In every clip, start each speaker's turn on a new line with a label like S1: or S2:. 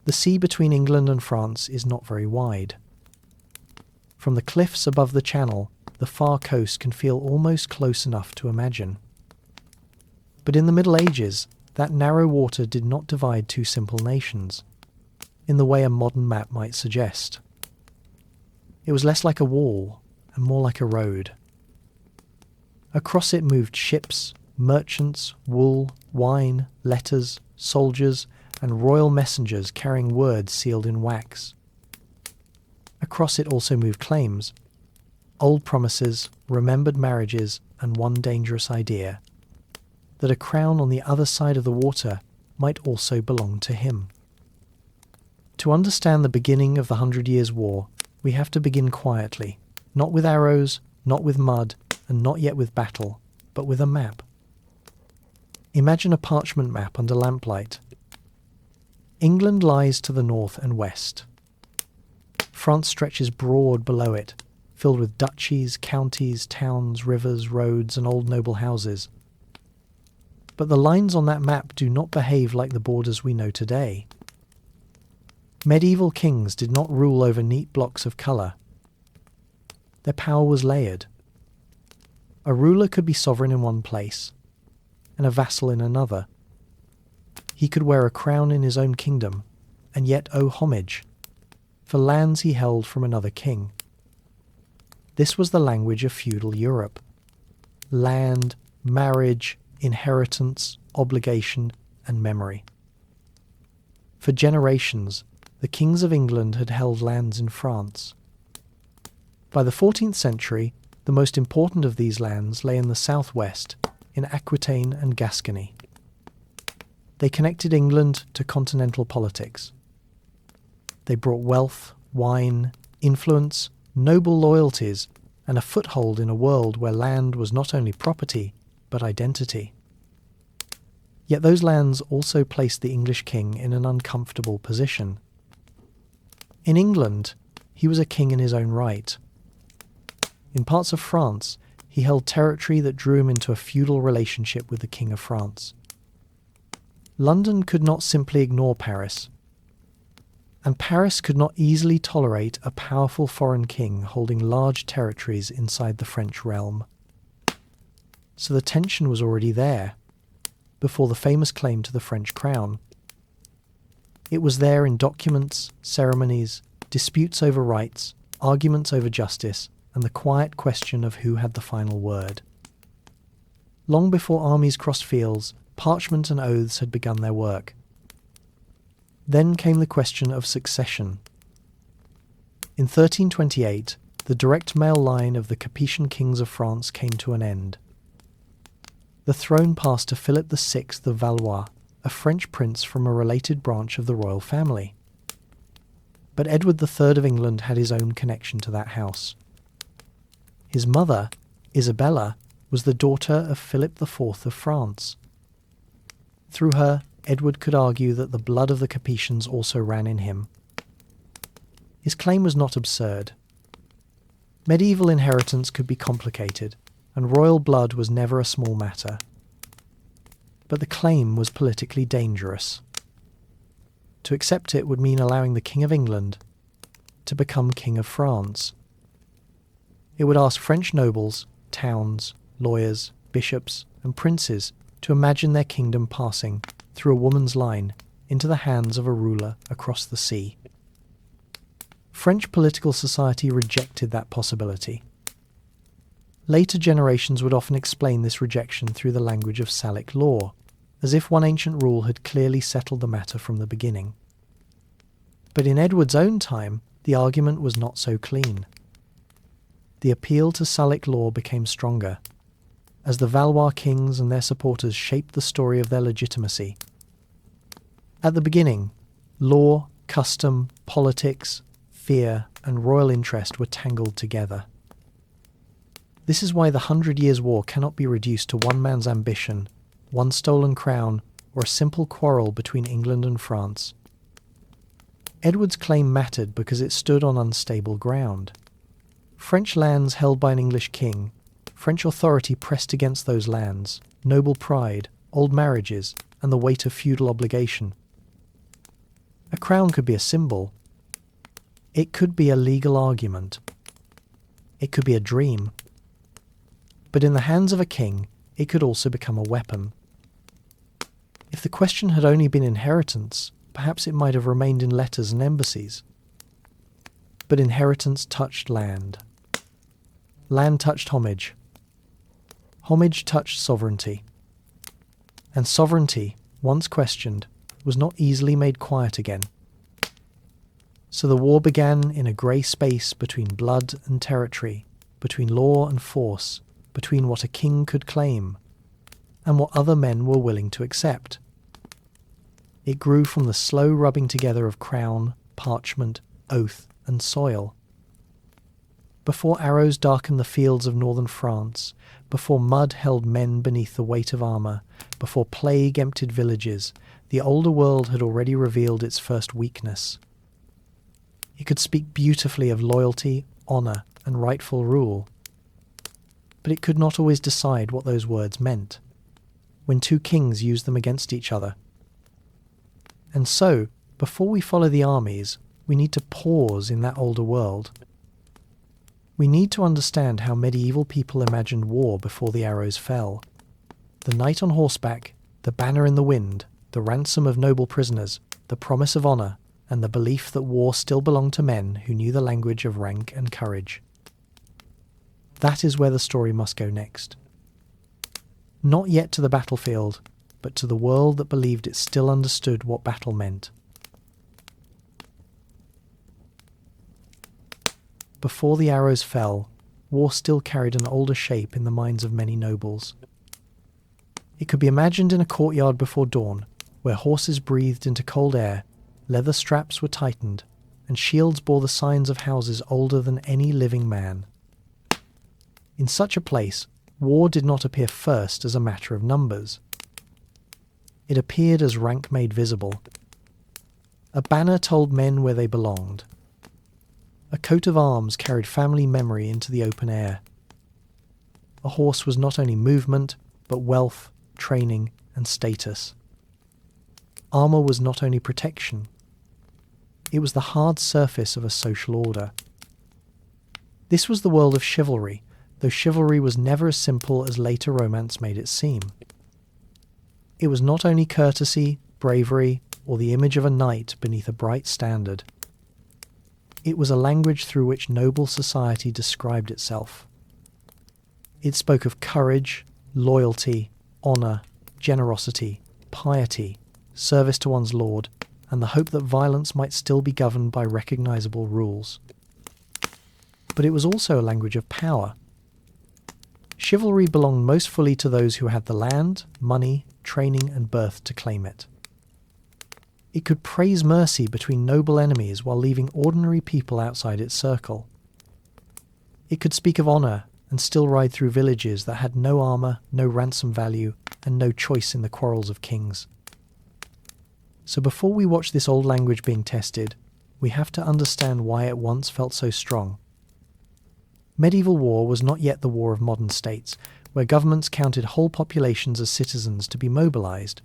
S1: The sea between England and France is not very wide. From the cliffs above the channel, the far coast can feel almost close enough to imagine. But in the Middle Ages, that narrow water did not divide two simple nations, in the way a modern map might suggest. It was less like a wall and more like a road. Across it moved ships, merchants, wool, wine, letters, soldiers, and royal messengers carrying words sealed in wax. Across it also moved claims, old promises, remembered marriages, and one dangerous idea, that a crown on the other side of the water might also belong to him. To understand the beginning of the 100 Years' War, we have to begin quietly, not with arrows, not with mud, and not yet with battle, but with a map. Imagine a parchment map under lamplight. England lies to the north and west. France stretches broad below it, filled with duchies, counties, towns, rivers, roads, and old noble houses. But the lines on that map do not behave like the borders we know today. Medieval kings did not rule over neat blocks of colour. Their power was layered. A ruler could be sovereign in one place, and a vassal in another. He could wear a crown in his own kingdom, and yet owe homage, for lands he held from another king. This was the language of feudal Europe. Land, marriage, inheritance, obligation, and memory. For generations, the kings of England had held lands in France. By the 14th century, the most important of these lands lay in the southwest, in Aquitaine and Gascony. They connected England to continental politics. They brought wealth, wine, influence, noble loyalties, and a foothold in a world where land was not only property, but identity. Yet those lands also placed the English king in an uncomfortable position. In England, he was a king in his own right. In parts of France, he held territory that drew him into a feudal relationship with the King of France. London could not simply ignore Paris, and Paris could not easily tolerate a powerful foreign king holding large territories inside the French realm. So the tension was already there, before the famous claim to the French crown. It was there in documents, ceremonies, disputes over rights, arguments over justice, and the quiet question of who had the final word. Long before armies crossed fields, parchment and oaths had begun their work. Then came the question of succession. In 1328, the direct male line of the Capetian kings of France came to an end. The throne passed to Philip VI of Valois, a French prince from a related branch of the royal family. But Edward III of England had his own connection to that house. His mother, Isabella, was the daughter of Philip IV of France. Through her, Edward could argue that the blood of the Capetians also ran in him. His claim was not absurd. Medieval inheritance could be complicated, and royal blood was never a small matter. But the claim was politically dangerous. To accept it would mean allowing the King of England to become King of France. It would ask French nobles, towns, lawyers, bishops, and princes to imagine their kingdom passing through a woman's line into the hands of a ruler across the sea. French political society rejected that possibility. Later generations would often explain this rejection through the language of Salic law, as if one ancient rule had clearly settled the matter from the beginning. But in Edward's own time, the argument was not so clean. The appeal to Salic law became stronger, as the Valois kings and their supporters shaped the story of their legitimacy. At the beginning, law, custom, politics, fear, and royal interest were tangled together. This is why the 100 Years' War cannot be reduced to one man's ambition, one stolen crown, or a simple quarrel between England and France. Edward's claim mattered because it stood on unstable ground. French lands held by an English king, French authority pressed against those lands, noble pride, old marriages, and the weight of feudal obligation. A crown could be a symbol. It could be a legal argument. It could be a dream. But in the hands of a king, it could also become a weapon. If the question had only been inheritance, perhaps it might have remained in letters and embassies. But inheritance touched land. Land touched homage. Homage touched sovereignty. And sovereignty, once questioned, was not easily made quiet again. So the war began in a grey space between blood and territory, between law and force, between what a king could claim and what other men were willing to accept. It grew from the slow rubbing together of crown, parchment, oath, and soil. Before arrows darkened the fields of northern France, before mud held men beneath the weight of armour, before plague emptied villages, the older world had already revealed its first weakness. It could speak beautifully of loyalty, honour, and rightful rule, but it could not always decide what those words meant, when two kings used them against each other. And so, before we follow the armies, we need to pause in that older world. We need to understand how medieval people imagined war before the arrows fell. The knight on horseback, the banner in the wind, the ransom of noble prisoners, the promise of honour, and the belief that war still belonged to men who knew the language of rank and courage. That is where the story must go next. Not yet to the battlefield, but to the world that believed it still understood what battle meant. Before the arrows fell, war still carried an older shape in the minds of many nobles. It could be imagined in a courtyard before dawn, where horses breathed into cold air, leather straps were tightened, and shields bore the signs of houses older than any living man. In such a place, war did not appear first as a matter of numbers. It appeared as rank made visible. A banner told men where they belonged. A coat of arms carried family memory into the open air. A horse was not only movement, but wealth, training, and status. Armour was not only protection. It was the hard surface of a social order. This was the world of chivalry, though chivalry was never as simple as later romance made it seem. It was not only courtesy, bravery, or the image of a knight beneath a bright standard. It was a language through which noble society described itself. It spoke of courage, loyalty, honour, generosity, piety, service to one's lord, and the hope that violence might still be governed by recognisable rules. But it was also a language of power. Chivalry belonged most fully to those who had the land, money, training, and birth to claim it. It could praise mercy between noble enemies while leaving ordinary people outside its circle. It could speak of honour and still ride through villages that had no armour, no ransom value, and no choice in the quarrels of kings. So before we watch this old language being tested, we have to understand why it once felt so strong. Medieval war was not yet the war of modern states, where governments counted whole populations as citizens to be mobilised.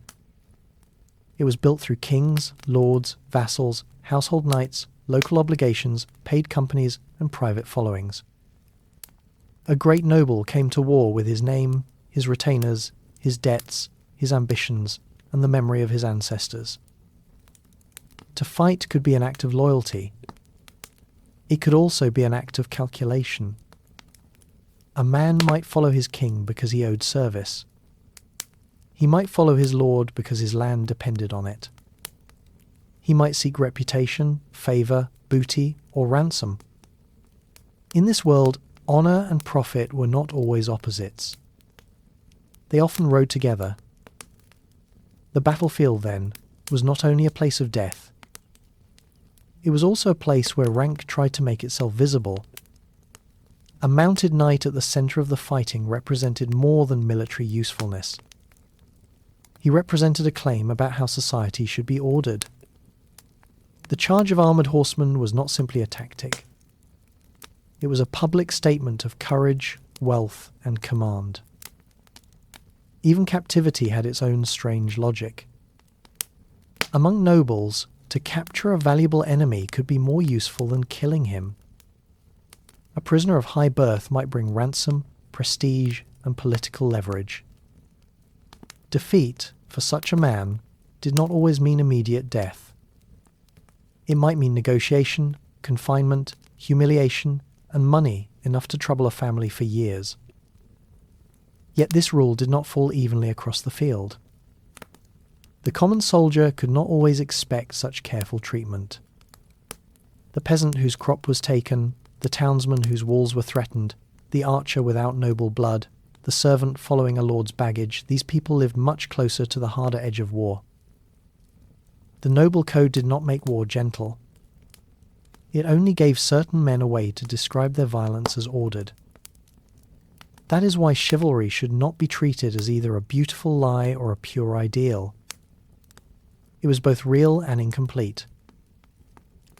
S1: It was built through kings, lords, vassals, household knights, local obligations, paid companies, and private followings. A great noble came to war with his name, his retainers, his debts, his ambitions, and the memory of his ancestors. To fight could be an act of loyalty. It could also be an act of calculation. A man might follow his king because he owed service. He might follow his lord because his land depended on it. He might seek reputation, favour, booty, or ransom. In this world, honour and profit were not always opposites. They often rode together. The battlefield, then, was not only a place of death. It was also a place where rank tried to make itself visible. A mounted knight at the centre of the fighting represented more than military usefulness. He represented a claim about how society should be ordered. The charge of armoured horsemen was not simply a tactic. It was a public statement of courage, wealth, and command. Even captivity had its own strange logic. Among nobles, to capture a valuable enemy could be more useful than killing him. A prisoner of high birth might bring ransom, prestige, and political leverage. Defeat, for such a man, did not always mean immediate death. It might mean negotiation, confinement, humiliation, and money enough to trouble a family for years. Yet this rule did not fall evenly across the field. The common soldier could not always expect such careful treatment. The peasant whose crop was taken, the townsman whose walls were threatened, the archer without noble blood, the servant following a lord's baggage, these people lived much closer to the harder edge of war. The noble code did not make war gentle. It only gave certain men a way to describe their violence as ordered. That is why chivalry should not be treated as either a beautiful lie or a pure ideal. It was both real and incomplete.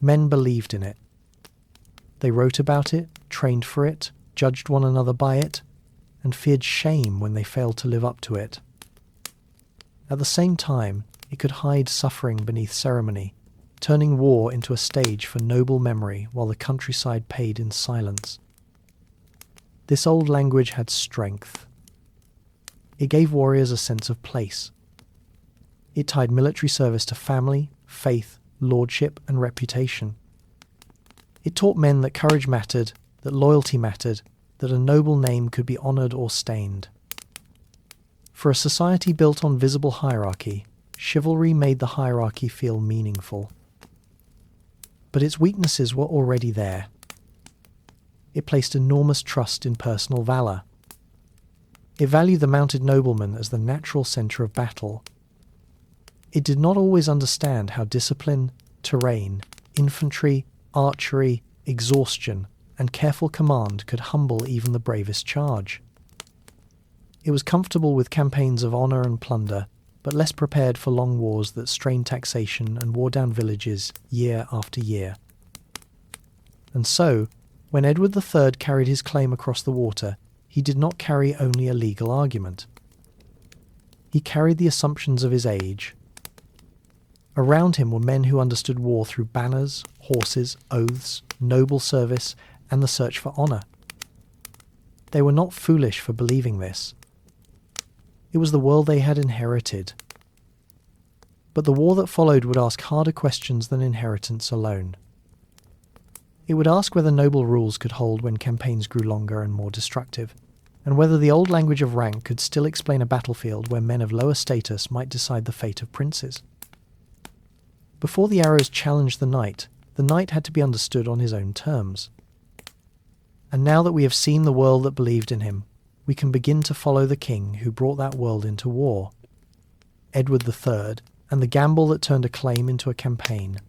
S1: Men believed in it. They wrote about it, trained for it, judged one another by it, and feared shame when they failed to live up to it. At the same time, it could hide suffering beneath ceremony, turning war into a stage for noble memory while the countryside paid in silence. This old language had strength. It gave warriors a sense of place. It tied military service to family, faith, lordship, and reputation. It taught men that courage mattered, that loyalty mattered, that a noble name could be honoured or stained. For a society built on visible hierarchy, chivalry made the hierarchy feel meaningful. But its weaknesses were already there. It placed enormous trust in personal valour. It valued the mounted nobleman as the natural centre of battle. It did not always understand how discipline, terrain, infantry, archery, exhaustion, and careful command could humble even the bravest charge. It was comfortable with campaigns of honour and plunder, but less prepared for long wars that strained taxation and wore down villages year after year. And so, when Edward III carried his claim across the water, he did not carry only a legal argument. He carried the assumptions of his age. Around him were men who understood war through banners, horses, oaths, noble service, and the search for honour. They were not foolish for believing this. It was the world they had inherited. But the war that followed would ask harder questions than inheritance alone. It would ask whether noble rules could hold when campaigns grew longer and more destructive, and whether the old language of rank could still explain a battlefield where men of lower status might decide the fate of princes. Before the arrows challenged the knight had to be understood on his own terms. And now that we have seen the world that believed in him, we can begin to follow the king who brought that world into war, Edward III, and the gamble that turned a claim into a campaign.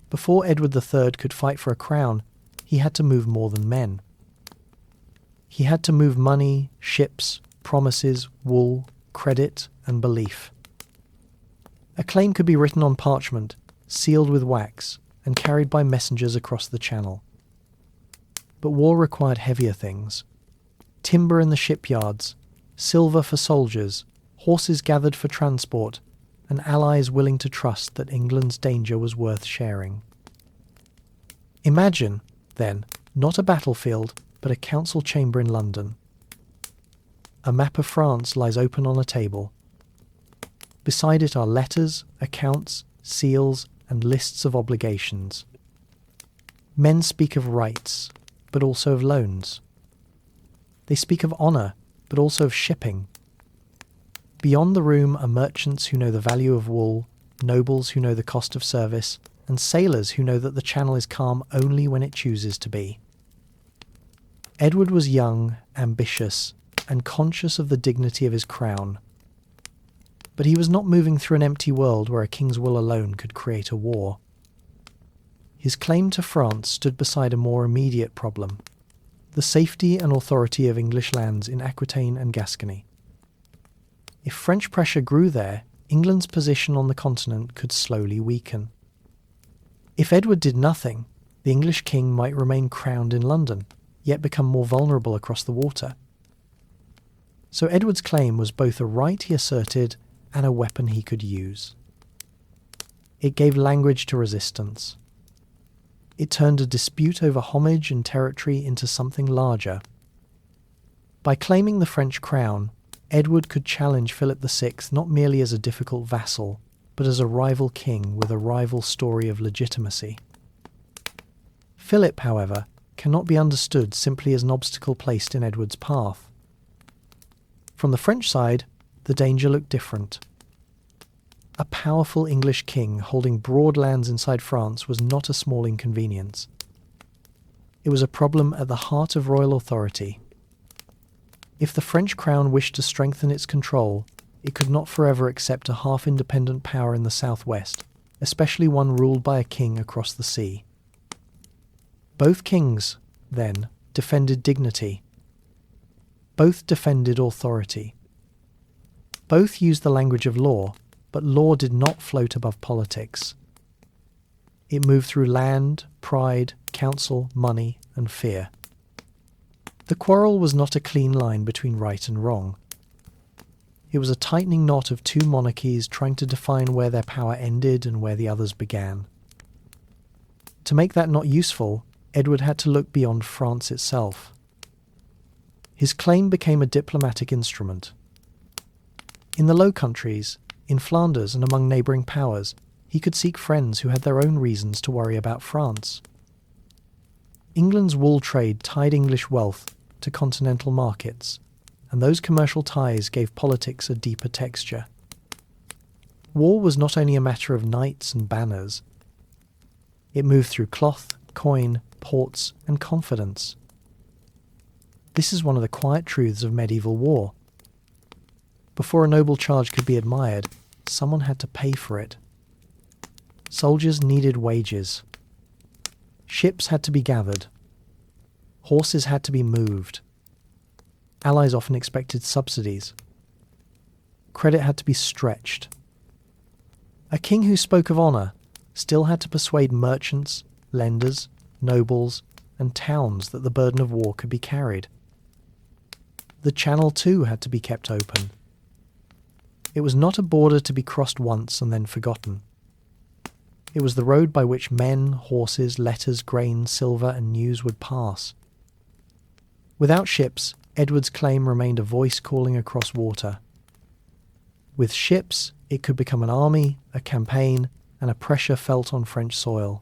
S1: Before Edward III could fight for a crown, he had to move more than men. He had to move money, ships, promises, wool, credit, and belief. A claim could be written on parchment, sealed with wax, and carried by messengers across the channel. But war required heavier things. Timber in the shipyards, silver for soldiers, horses gathered for transport, and allies willing to trust that England's danger was worth sharing. Imagine, then, not a battlefield, but a council chamber in London. A map of France lies open on a table. Beside it are letters, accounts, seals, and lists of obligations. Men speak of rights, but also of loans. They speak of honour, but also of shipping. Beyond the room are merchants who know the value of wool, nobles who know the cost of service, and sailors who know that the channel is calm only when it chooses to be. Edward was young, ambitious, and conscious of the dignity of his crown. But he was not moving through an empty world where a king's will alone could create a war. His claim to France stood beside a more immediate problem: the safety and authority of English lands in Aquitaine and Gascony. If French pressure grew there, England's position on the continent could slowly weaken. If Edward did nothing, the English king might remain crowned in London, yet become more vulnerable across the water. So Edward's claim was both a right he asserted and a weapon he could use. It gave language to resistance. It turned a dispute over homage and territory into something larger. By claiming the French crown, Edward could challenge Philip VI not merely as a difficult vassal, but as a rival king with a rival story of legitimacy. Philip, however, cannot be understood simply as an obstacle placed in Edward's path. From the French side, the danger looked different. A powerful English king holding broad lands inside France was not a small inconvenience. It was a problem at the heart of royal authority. If the French crown wished to strengthen its control, it could not forever accept a half-independent power in the southwest, especially one ruled by a king across the sea. Both kings, then, defended dignity. Both defended authority. Both used the language of law, but law did not float above politics. It moved through land, pride, counsel, money, and fear. The quarrel was not a clean line between right and wrong. It was a tightening knot of two monarchies trying to define where their power ended and where the others began. To make that knot useful, Edward had to look beyond France itself. His claim became a diplomatic instrument. In the Low Countries, in Flanders and among neighbouring powers, he could seek friends who had their own reasons to worry about France. England's wool trade tied English wealth to continental markets, and those commercial ties gave politics a deeper texture. War was not only a matter of knights and banners. It moved through cloth, coin, ports, and confidence. This is one of the quiet truths of medieval war. Before a noble charge could be admired, someone had to pay for it. Soldiers needed wages. Ships had to be gathered. Horses had to be moved. Allies often expected subsidies. Credit had to be stretched. A king who spoke of honour still had to persuade merchants, lenders, nobles, and towns that the burden of war could be carried. The Channel too had to be kept open. It was not a border to be crossed once and then forgotten. It was the road by which men, horses, letters, grain, silver, and news would pass. Without ships, Edward's claim remained a voice calling across water. With ships, it could become an army, a campaign, and a pressure felt on French soil.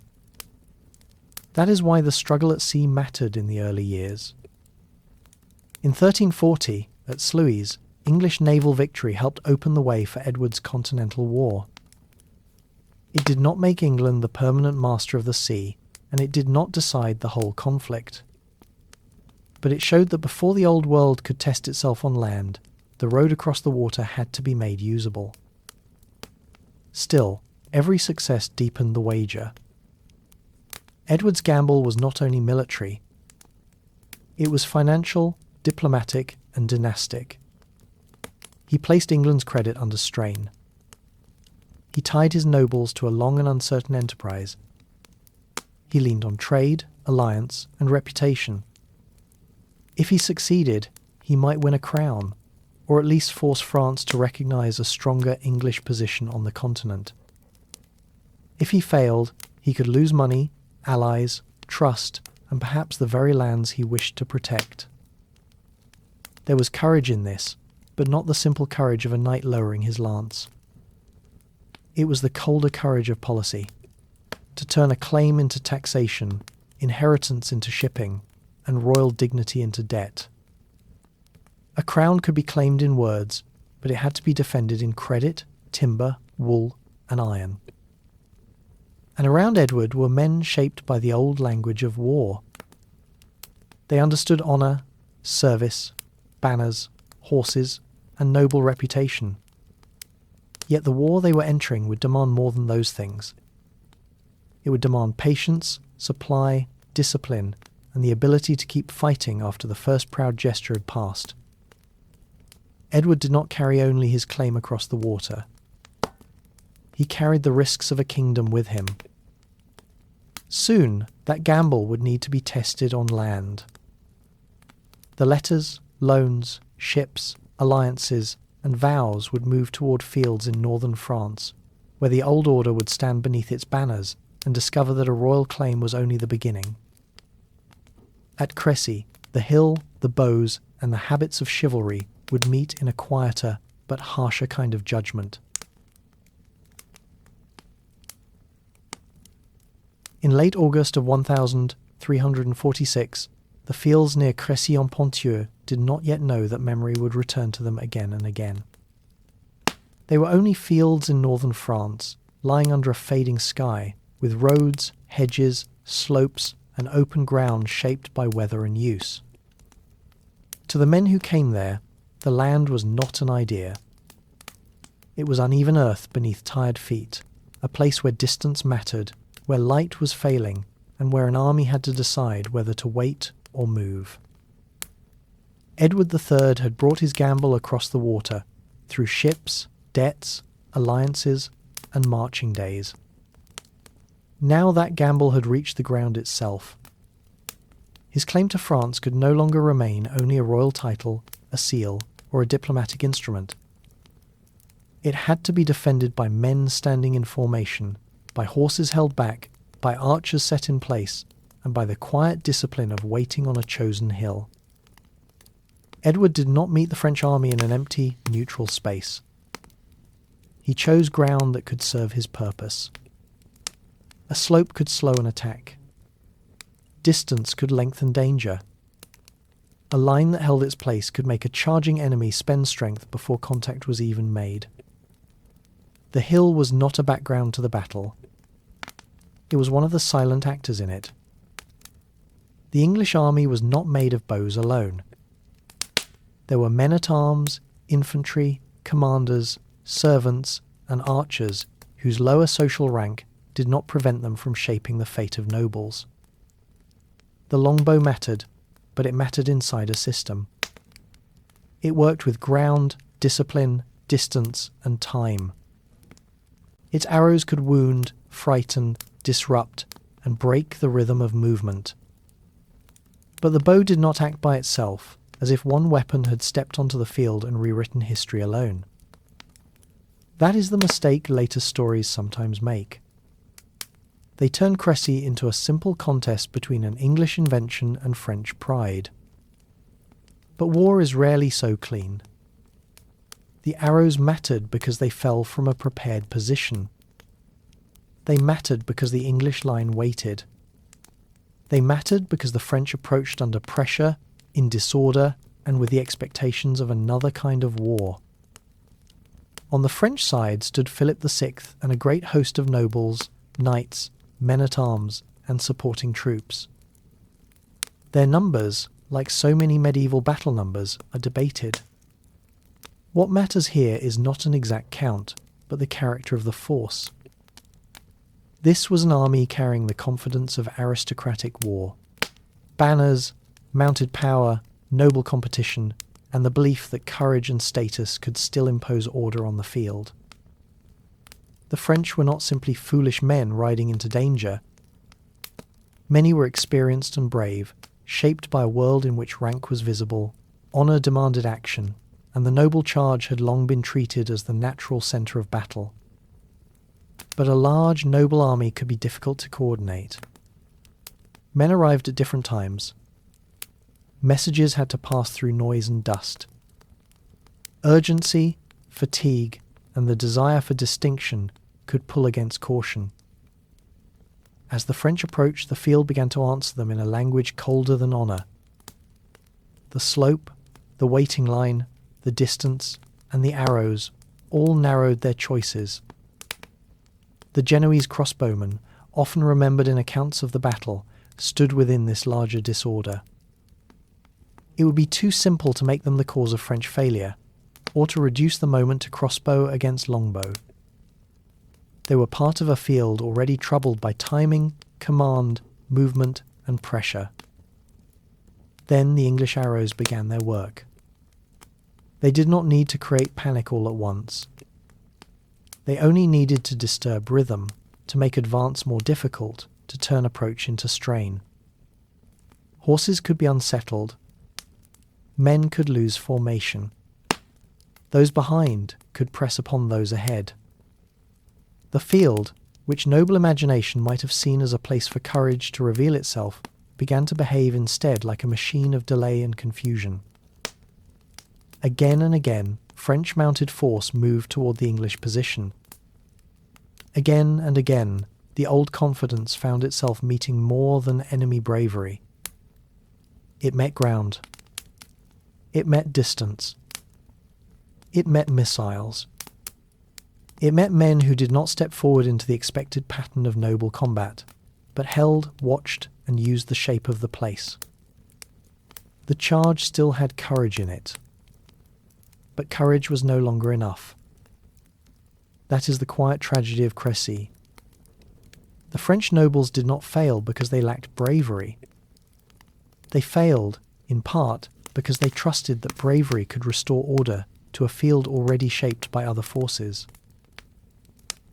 S1: That is why the struggle at sea mattered in the early years. In 1340, at Sluys, English naval victory helped open the way for Edward's continental war. It did not make England the permanent master of the sea, and it did not decide the whole conflict. But it showed that before the old world could test itself on land, the road across the water had to be made usable. Still, every success deepened the wager. Edward's gamble was not only military. It was financial, diplomatic, and dynastic. He placed England's credit under strain. He tied his nobles to a long and uncertain enterprise. He leaned on trade, alliance, and reputation. If he succeeded, he might win a crown, or at least force France to recognise a stronger English position on the continent. If he failed, he could lose money, allies, trust, and perhaps the very lands he wished to protect. There was courage in this, but not the simple courage of a knight lowering his lance. It was the colder courage of policy, to turn a claim into taxation, inheritance into shipping, and royal dignity into debt. A crown could be claimed in words, but it had to be defended in credit, timber, wool, and iron. And around Edward were men shaped by the old language of war. They understood honour, service, banners, horses, and noble reputation. Yet the war they were entering would demand more than those things. It would demand patience, supply, discipline, and the ability to keep fighting after the first proud gesture had passed. Edward did not carry only his claim across the water. He carried the risks of a kingdom with him. Soon, that gamble would need to be tested on land. The letters, loans, ships, alliances, and vows would move toward fields in northern France, where the old order would stand beneath its banners and discover that a royal claim was only the beginning. At Crécy, the hill, the bows, and the habits of chivalry would meet in a quieter but harsher kind of judgment. In late August of 1346, the fields near Crécy-en-Ponthieu did not yet know that memory would return to them again and again. They were only fields in northern France, lying under a fading sky, with roads, hedges, slopes, and open ground shaped by weather and use. To the men who came there, the land was not an idea. It was uneven earth beneath tired feet, a place where distance mattered, where light was failing, and where an army had to decide whether to wait or move. Edward III had brought his gamble across the water, through ships, debts, alliances, and marching days. Now that gamble had reached the ground itself. His claim to France could no longer remain only a royal title, a seal, or a diplomatic instrument. It had to be defended by men standing in formation, by horses held back, by archers set in place, and by the quiet discipline of waiting on a chosen hill. Edward did not meet the French army in an empty, neutral space. He chose ground that could serve his purpose. A slope could slow an attack. Distance could lengthen danger. A line that held its place could make a charging enemy spend strength before contact was even made. The hill was not a background to the battle. It was one of the silent actors in it. The English army was not made of bows alone. There were men-at-arms, infantry, commanders, servants, and archers whose lower social rank did not prevent them from shaping the fate of nobles. The longbow mattered, but it mattered inside a system. It worked with ground, discipline, distance, and time. Its arrows could wound, frighten, disrupt, and break the rhythm of movement. But the bow did not act by itself, as if one weapon had stepped onto the field and rewritten history alone. That is the mistake later stories sometimes make. They turn Crécy into a simple contest between an English invention and French pride. But war is rarely so clean. The arrows mattered because they fell from a prepared position. They mattered because the English line waited. They mattered because the French approached under pressure, in disorder, and with the expectations of another kind of war. On the French side stood Philip VI and a great host of nobles, knights, men-at-arms, and supporting troops. Their numbers, like so many medieval battle numbers, are debated. What matters here is not an exact count, but the character of the force. This was an army carrying the confidence of aristocratic war. Banners, mounted power, noble competition, and the belief that courage and status could still impose order on the field. The French were not simply foolish men riding into danger. Many were experienced and brave, shaped by a world in which rank was visible, honour demanded action, and the noble charge had long been treated as the natural centre of battle. But a large, noble army could be difficult to coordinate. Men arrived at different times. Messages had to pass through noise and dust. Urgency, fatigue, and the desire for distinction could pull against caution. As the French approached, the field began to answer them in a language colder than honour. The slope, the waiting line, the distance, and the arrows all narrowed their choices. The Genoese crossbowmen, often remembered in accounts of the battle, stood within this larger disorder. It would be too simple to make them the cause of French failure, or to reduce the moment to crossbow against longbow. They were part of a field already troubled by timing, command, movement, and pressure. Then the English arrows began their work. They did not need to create panic all at once. They only needed to disturb rhythm, to make advance more difficult, to turn approach into strain. Horses could be unsettled. Men could lose formation. Those behind could press upon those ahead. The field, which noble imagination might have seen as a place for courage to reveal itself, began to behave instead like a machine of delay and confusion. Again and again, French mounted force moved toward the English position. Again and again, the old confidence found itself meeting more than enemy bravery. It met ground. It met distance. It met missiles. It met men who did not step forward into the expected pattern of noble combat, but held, watched, and used the shape of the place. The charge still had courage in it, but courage was no longer enough. That is the quiet tragedy of Crécy. The French nobles did not fail because they lacked bravery. They failed, in part, because they trusted that bravery could restore order to a field already shaped by other forces.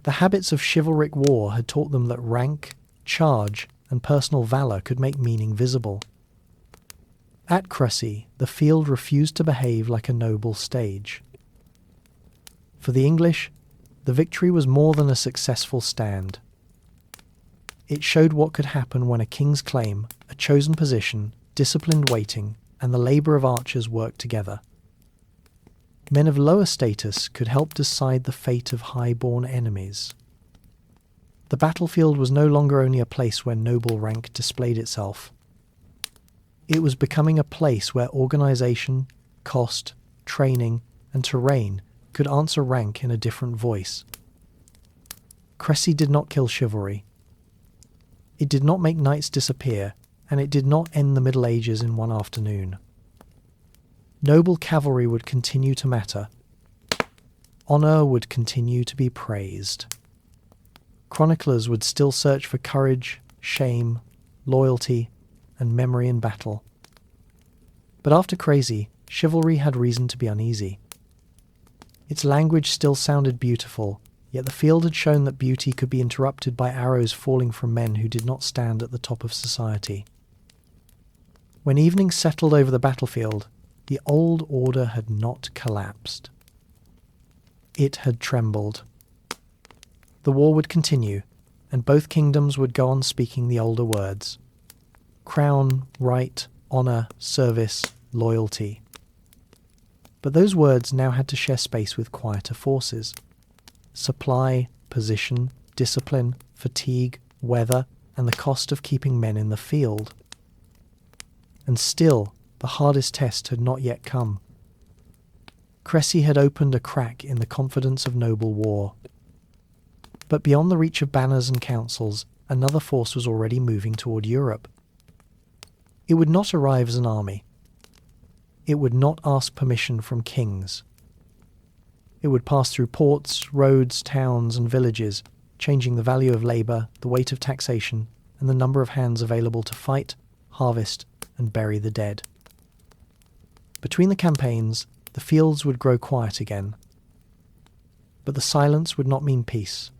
S1: The habits of chivalric war had taught them that rank, charge, and personal valour could make meaning visible. At Crécy, the field refused to behave like a noble stage. For the English, the victory was more than a successful stand. It showed what could happen when a king's claim, a chosen position, disciplined waiting, and the labour of archers worked together. Men of lower status could help decide the fate of high-born enemies. The battlefield was no longer only a place where noble rank displayed itself. It was becoming a place where organisation, cost, training, and terrain could answer rank in a different voice. Crécy did not kill chivalry. It did not make knights disappear, and it did not end the Middle Ages in one afternoon. Noble cavalry would continue to matter. Honour would continue to be praised. Chroniclers would still search for courage, shame, loyalty, and memory in battle. But after Crécy, chivalry had reason to be uneasy. Its language still sounded beautiful, yet the field had shown that beauty could be interrupted by arrows falling from men who did not stand at the top of society. When evening settled over the battlefield, the old order had not collapsed. It had trembled. The war would continue, and both kingdoms would go on speaking the older words: crown, right, honour, service, loyalty. But those words now had to share space with quieter forces. Supply, position, discipline, fatigue, weather, and the cost of keeping men in the field. And still, the hardest test had not yet come. Crécy had opened a crack in the confidence of noble war. But beyond the reach of banners and councils, another force was already moving toward Europe. It would not arrive as an army. It would not ask permission from kings. It would pass through ports, roads, towns, and villages, changing the value of labour, the weight of taxation, and the number of hands available to fight, harvest, and bury the dead. Between the campaigns, the fields would grow quiet again. But the silence would not mean peace.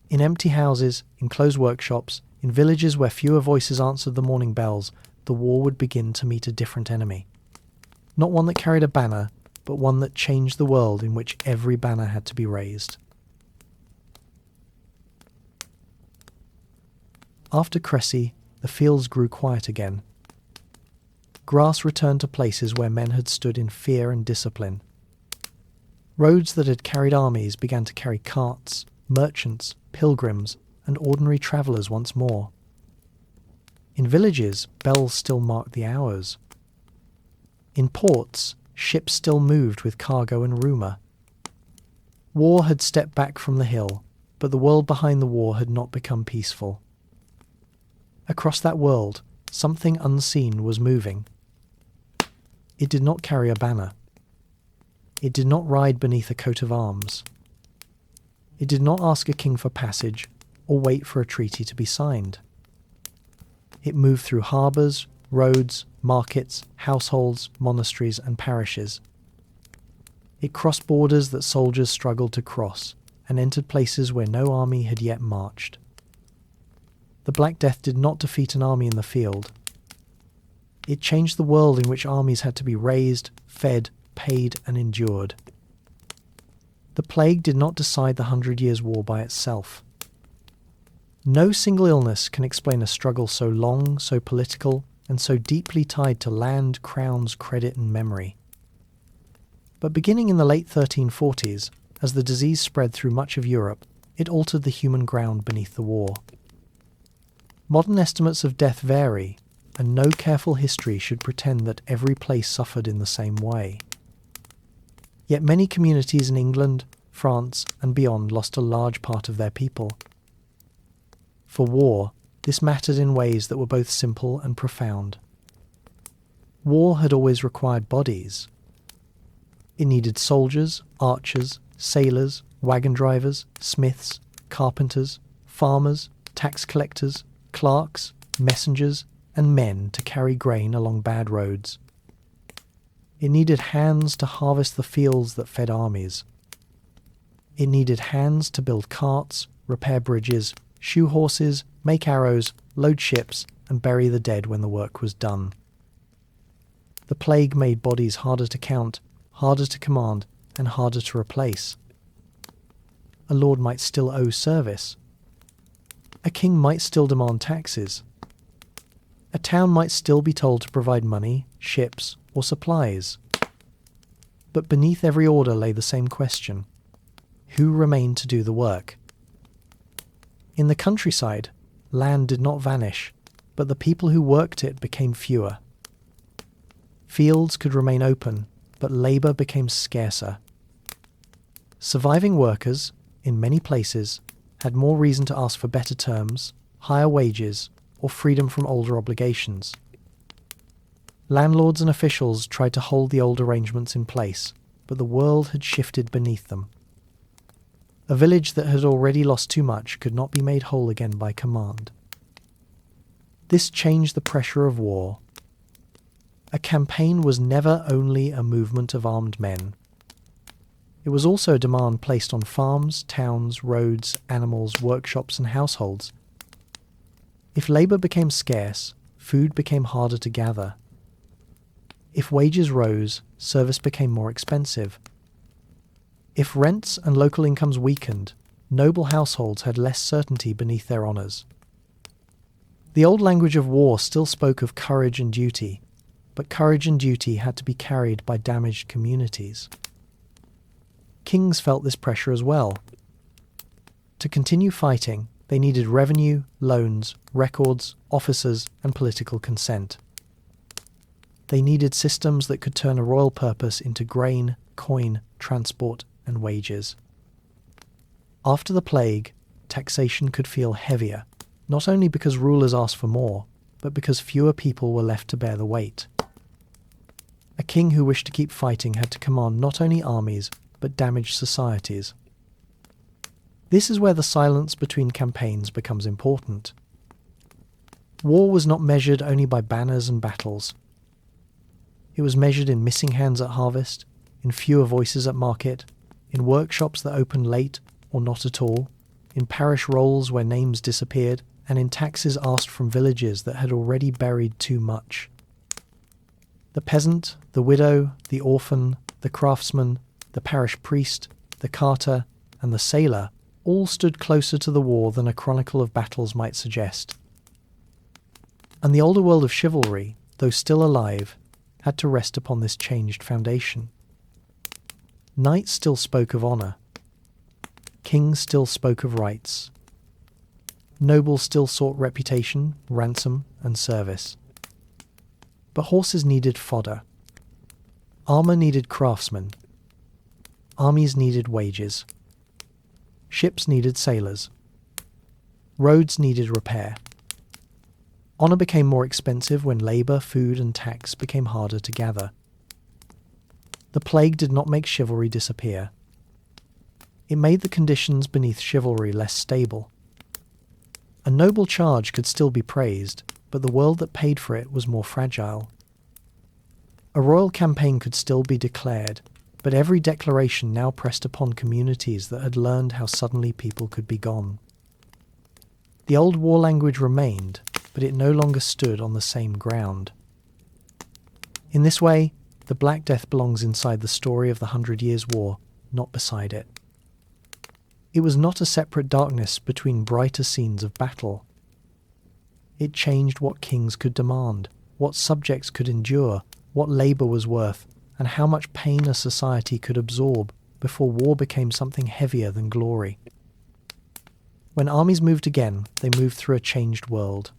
S1: In empty houses, in closed workshops, in villages where fewer voices answered the morning bells, the war would begin to meet a different enemy. Not one that carried a banner, but one that changed the world in which every banner had to be raised. After Crécy, the fields grew quiet again. Grass returned to places where men had stood in fear and discipline. Roads that had carried armies began to carry carts, merchants, pilgrims, and ordinary travellers once more. In villages, bells still marked the hours. In ports, ships still moved with cargo and rumour. War had stepped back from the hill, but the world behind the war had not become peaceful. Across that world, something unseen was moving. It did not carry a banner. It did not ride beneath a coat of arms. It did not ask a king for passage or wait for a treaty to be signed. It moved through harbours, roads, markets, households, monasteries, and parishes. It crossed borders that soldiers struggled to cross and entered places where no army had yet marched. The Black Death did not defeat an army in the field. It changed the world in which armies had to be raised, fed, paid and endured. The plague did not decide the 100 Years' War by itself. No single illness can explain a struggle so long, so political, and so deeply tied to land, crowns, credit, and memory. But beginning in the late 1340s, as the disease spread through much of Europe, it altered the human ground beneath the war. Modern estimates of death vary, and no careful history should pretend that every place suffered in the same way. Yet many communities in England, France, and beyond lost a large part of their people. For war, this mattered in ways that were both simple and profound. War had always required bodies. It needed soldiers, archers, sailors, wagon drivers, smiths, carpenters, farmers, tax collectors, clerks, messengers, and men to carry grain along bad roads. It needed hands to harvest the fields that fed armies. It needed hands to build carts, repair bridges, shoe horses, make arrows, load ships, and bury the dead when the work was done. The plague made bodies harder to count, harder to command, and harder to replace. A lord might still owe service. A king might still demand taxes. A town might still be told to provide money, ships, or supplies. But beneath every order lay the same question: who remained to do the work? In the countryside, land did not vanish, but the people who worked it became fewer. Fields could remain open, but labour became scarcer. Surviving workers, in many places, had more reason to ask for better terms, higher wages, or freedom from older obligations. Landlords and officials tried to hold the old arrangements in place, but the world had shifted beneath them. A village that had already lost too much could not be made whole again by command. This changed the pressure of war. A campaign was never only a movement of armed men. It was also a demand placed on farms, towns, roads, animals, workshops, and households. If labour became scarce, food became harder to gather. If wages rose, service became more expensive. If rents and local incomes weakened, noble households had less certainty beneath their honours. The old language of war still spoke of courage and duty, but courage and duty had to be carried by damaged communities. Kings felt this pressure as well. To continue fighting, they needed revenue, loans, records, officers, and political consent. They needed systems that could turn a royal purpose into grain, coin, transport, and wages. After the plague, taxation could feel heavier, not only because rulers asked for more, but because fewer people were left to bear the weight. A king who wished to keep fighting had to command not only armies, but damaged societies. This is where the silence between campaigns becomes important. War was not measured only by banners and battles. It was measured in missing hands at harvest, in fewer voices at market, in workshops that opened late or not at all, in parish rolls where names disappeared, and in taxes asked from villages that had already buried too much. The peasant, the widow, the orphan, the craftsman, the parish priest, the carter, and the sailor all stood closer to the war than a chronicle of battles might suggest. And the older world of chivalry, though still alive, had to rest upon this changed foundation. Knights still spoke of honour. Kings still spoke of rights. Nobles still sought reputation, ransom, and service. But horses needed fodder. Armour needed craftsmen. Armies needed wages. Ships needed sailors. Roads needed repair. Honour became more expensive when labour, food, and tax became harder to gather. The plague did not make chivalry disappear. It made the conditions beneath chivalry less stable. A noble charge could still be praised, but the world that paid for it was more fragile. A royal campaign could still be declared, but every declaration now pressed upon communities that had learned how suddenly people could be gone. The old war language remained, but it no longer stood on the same ground. In this way, the Black Death belongs inside the story of the 100 Years' War, not beside it. It was not a separate darkness between brighter scenes of battle. It changed what kings could demand, what subjects could endure, what labour was worth, and how much pain a society could absorb before war became something heavier than glory. When armies moved again, they moved through a changed world.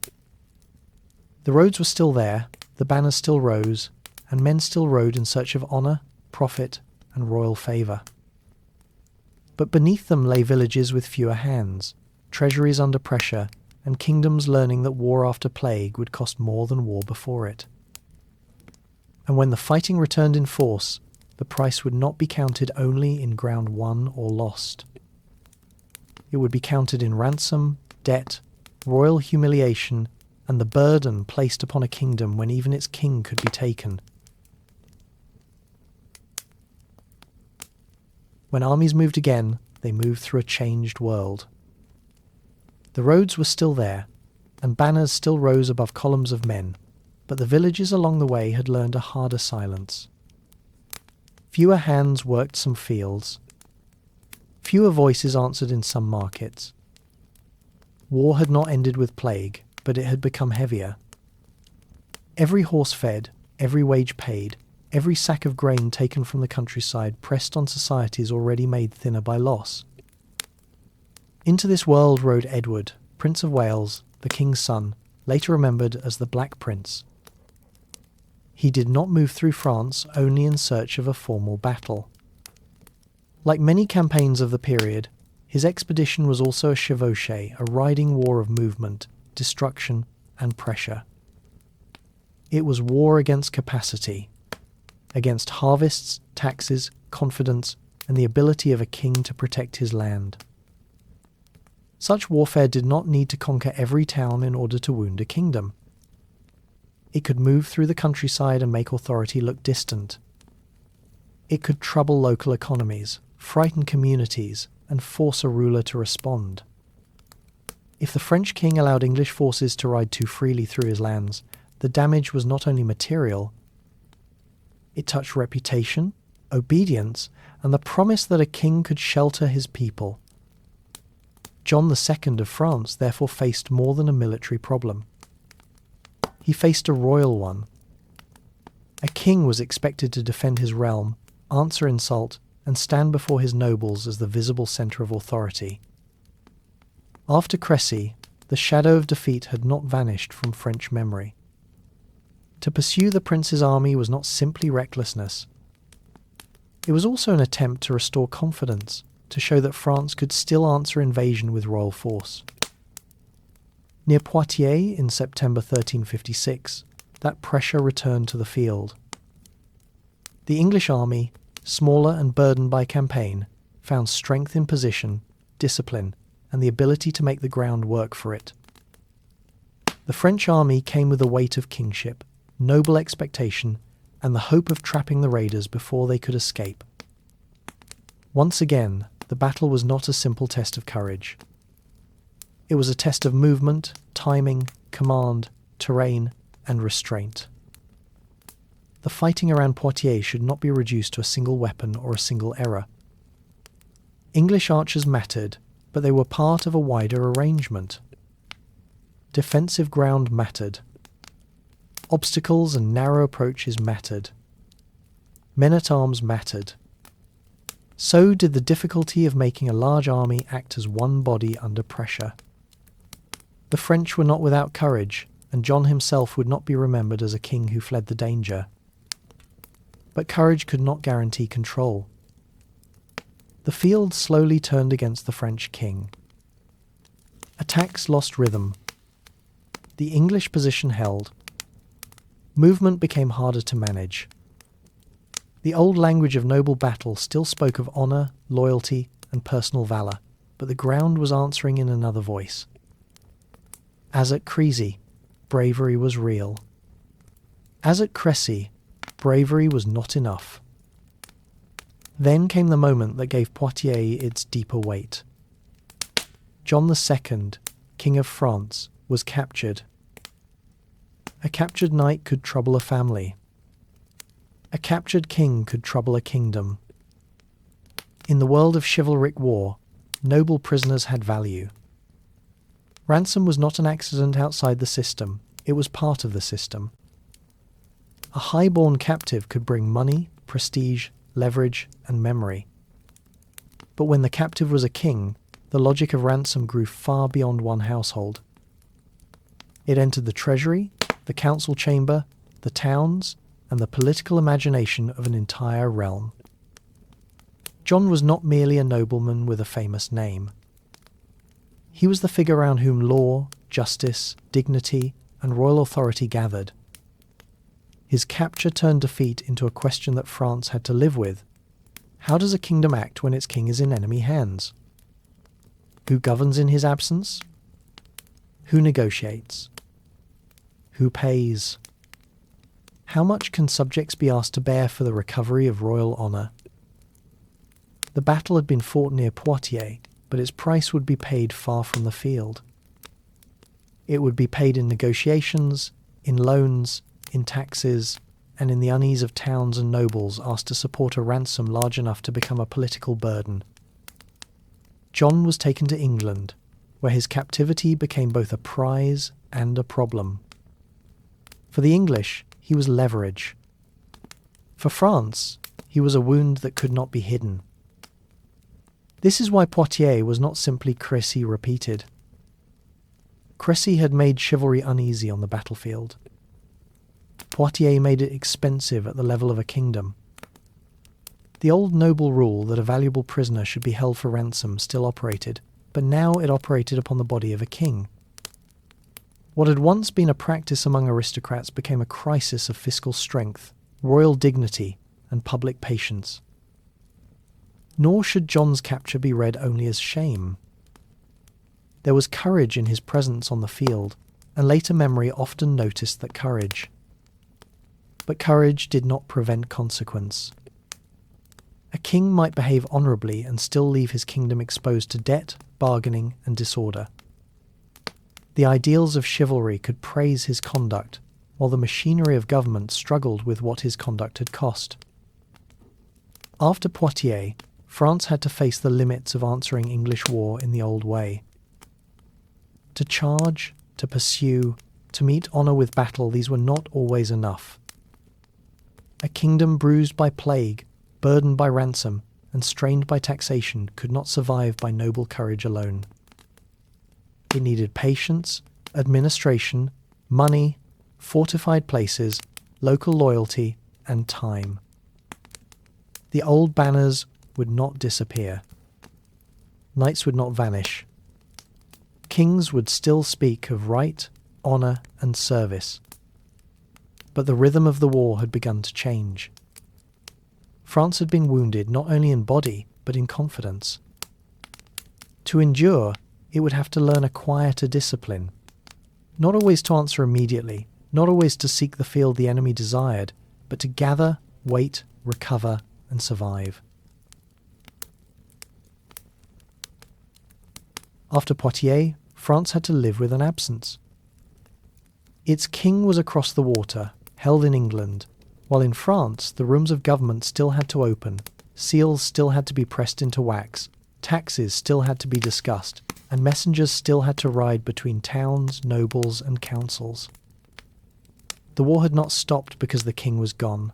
S1: The roads were still there, the banners still rose, and men still rode in search of honour, profit, and royal favour. But beneath them lay villages with fewer hands, treasuries under pressure, and kingdoms learning that war after plague would cost more than war before it. And when the fighting returned in force, the price would not be counted only in ground won or lost. It would be counted in ransom, debt, royal humiliation, and the burden placed upon a kingdom when even its king could be taken. When armies moved again, they moved through a changed world. The roads were still there, and banners still rose above columns of men, but the villages along the way had learned a harder silence. Fewer hands worked some fields. Fewer voices answered in some markets. War had not ended with plague, but it had become heavier. Every horse fed, every wage paid, every sack of grain taken from the countryside pressed on societies already made thinner by loss. Into this world rode Edward, Prince of Wales, the king's son, later remembered as the Black Prince. He did not move through France only in search of a formal battle. Like many campaigns of the period, his expedition was also a chevauchée, a riding war of movement, destruction, and pressure. It was war against capacity, against harvests, taxes, confidence, and the ability of a king to protect his land. Such warfare did not need to conquer every town in order to wound a kingdom. It could move through the countryside and make authority look distant. It could trouble local economies, frighten communities, and force a ruler to respond. If the French king allowed English forces to ride too freely through his lands, the damage was not only material, it touched reputation, obedience, and the promise that a king could shelter his people. John II of France therefore faced more than a military problem. He faced a royal one. A king was expected to defend his realm, answer insult, and stand before his nobles as the visible centre of authority. After Crécy, the shadow of defeat had not vanished from French memory. To pursue the prince's army was not simply recklessness. It was also an attempt to restore confidence, to show that France could still answer invasion with royal force. Near Poitiers in September 1356, that pressure returned to the field. The English army, smaller and burdened by campaign, found strength in position, discipline, and the ability to make the ground work for it. The French army came with the weight of kingship, noble expectation, and the hope of trapping the raiders before they could escape. Once again, the battle was not a simple test of courage. It was a test of movement, timing, command, terrain, and restraint. The fighting around Poitiers should not be reduced to a single weapon or a single error. English archers mattered, but they were part of a wider arrangement. Defensive ground mattered. Obstacles and narrow approaches mattered. Men-at-arms mattered. So did the difficulty of making a large army act as one body under pressure. The French were not without courage, and John himself would not be remembered as a king who fled the danger. But courage could not guarantee control. The field slowly turned against the French king. Attacks lost rhythm. The English position held. Movement became harder to manage. The old language of noble battle still spoke of honour, loyalty, and personal valour, but the ground was answering in another voice. As at Crécy, bravery was real. As at Crécy, bravery was not enough. Then came the moment that gave Poitiers its deeper weight. John II, King of France, was captured. A captured knight could trouble a family. A captured king could trouble a kingdom. In the world of chivalric war, noble prisoners had value. Ransom was not an accident outside the system, it was part of the system. A high-born captive could bring money, prestige, leverage, and memory. But when the captive was a king, the logic of ransom grew far beyond one household. It entered the treasury, the council chamber, the towns, and the political imagination of an entire realm. John was not merely a nobleman with a famous name. He was the figure around whom law, justice, dignity, and royal authority gathered. His capture turned defeat into a question that France had to live with. How does a kingdom act when its king is in enemy hands? Who governs in his absence? Who negotiates? Who pays? How much can subjects be asked to bear for the recovery of royal honour? The battle had been fought near Poitiers, but its price would be paid far from the field. It would be paid in negotiations, in loans, in taxes, and in the unease of towns and nobles asked to support a ransom large enough to become a political burden. John was taken to England, where his captivity became both a prize and a problem. For the English, he was leverage. For France, he was a wound that could not be hidden. This is why Poitiers was not simply Crécy repeated. Crécy had made chivalry uneasy on the battlefield. Poitiers made it expensive at the level of a kingdom. The old noble rule that a valuable prisoner should be held for ransom still operated, but now it operated upon the body of a king. What had once been a practice among aristocrats became a crisis of fiscal strength, royal dignity, and public patience. Nor should John's capture be read only as shame. There was courage in his presence on the field, and later memory often noticed that courage. But courage did not prevent consequence. A king might behave honourably and still leave his kingdom exposed to debt, bargaining, and disorder. The ideals of chivalry could praise his conduct, while the machinery of government struggled with what his conduct had cost. After Poitiers, France had to face the limits of answering English war in the old way. To charge, to pursue, to meet honour with battle, these were not always enough. A kingdom bruised by plague, burdened by ransom, and strained by taxation could not survive by noble courage alone. It needed patience, administration, money, fortified places, local loyalty, and time. The old banners would not disappear. Knights would not vanish. Kings would still speak of right, honour, and service. But the rhythm of the war had begun to change. France had been wounded not only in body, but in confidence. To endure, it would have to learn a quieter discipline. Not always to answer immediately, not always to seek the field the enemy desired, but to gather, wait, recover, and survive. After Poitiers, France had to live with an absence. Its king was across the water, held in England, while in France the rooms of government still had to open, seals still had to be pressed into wax, taxes still had to be discussed, and messengers still had to ride between towns, nobles, and councils. The war had not stopped because the king was gone.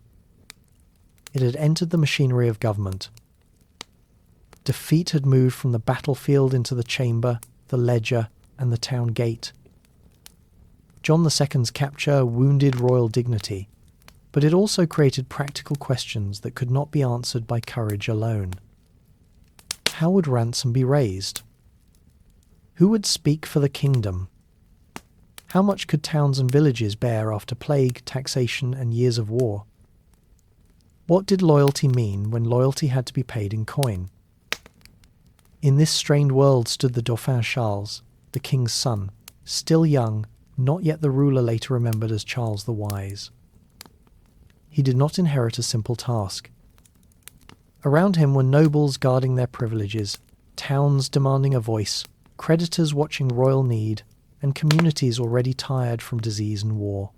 S1: It had entered the machinery of government. Defeat had moved from the battlefield into the chamber, the ledger, and the town gate. John II's capture wounded royal dignity, but it also created practical questions that could not be answered by courage alone. How would ransom be raised? Who would speak for the kingdom? How much could towns and villages bear after plague, taxation, and years of war? What did loyalty mean when loyalty had to be paid in coin? In this strained world stood the Dauphin Charles, the king's son, still young, not yet the ruler later remembered as Charles the Wise. He did not inherit a simple task. Around him were nobles guarding their privileges, towns demanding a voice, creditors watching royal need, and communities already tired from disease and war.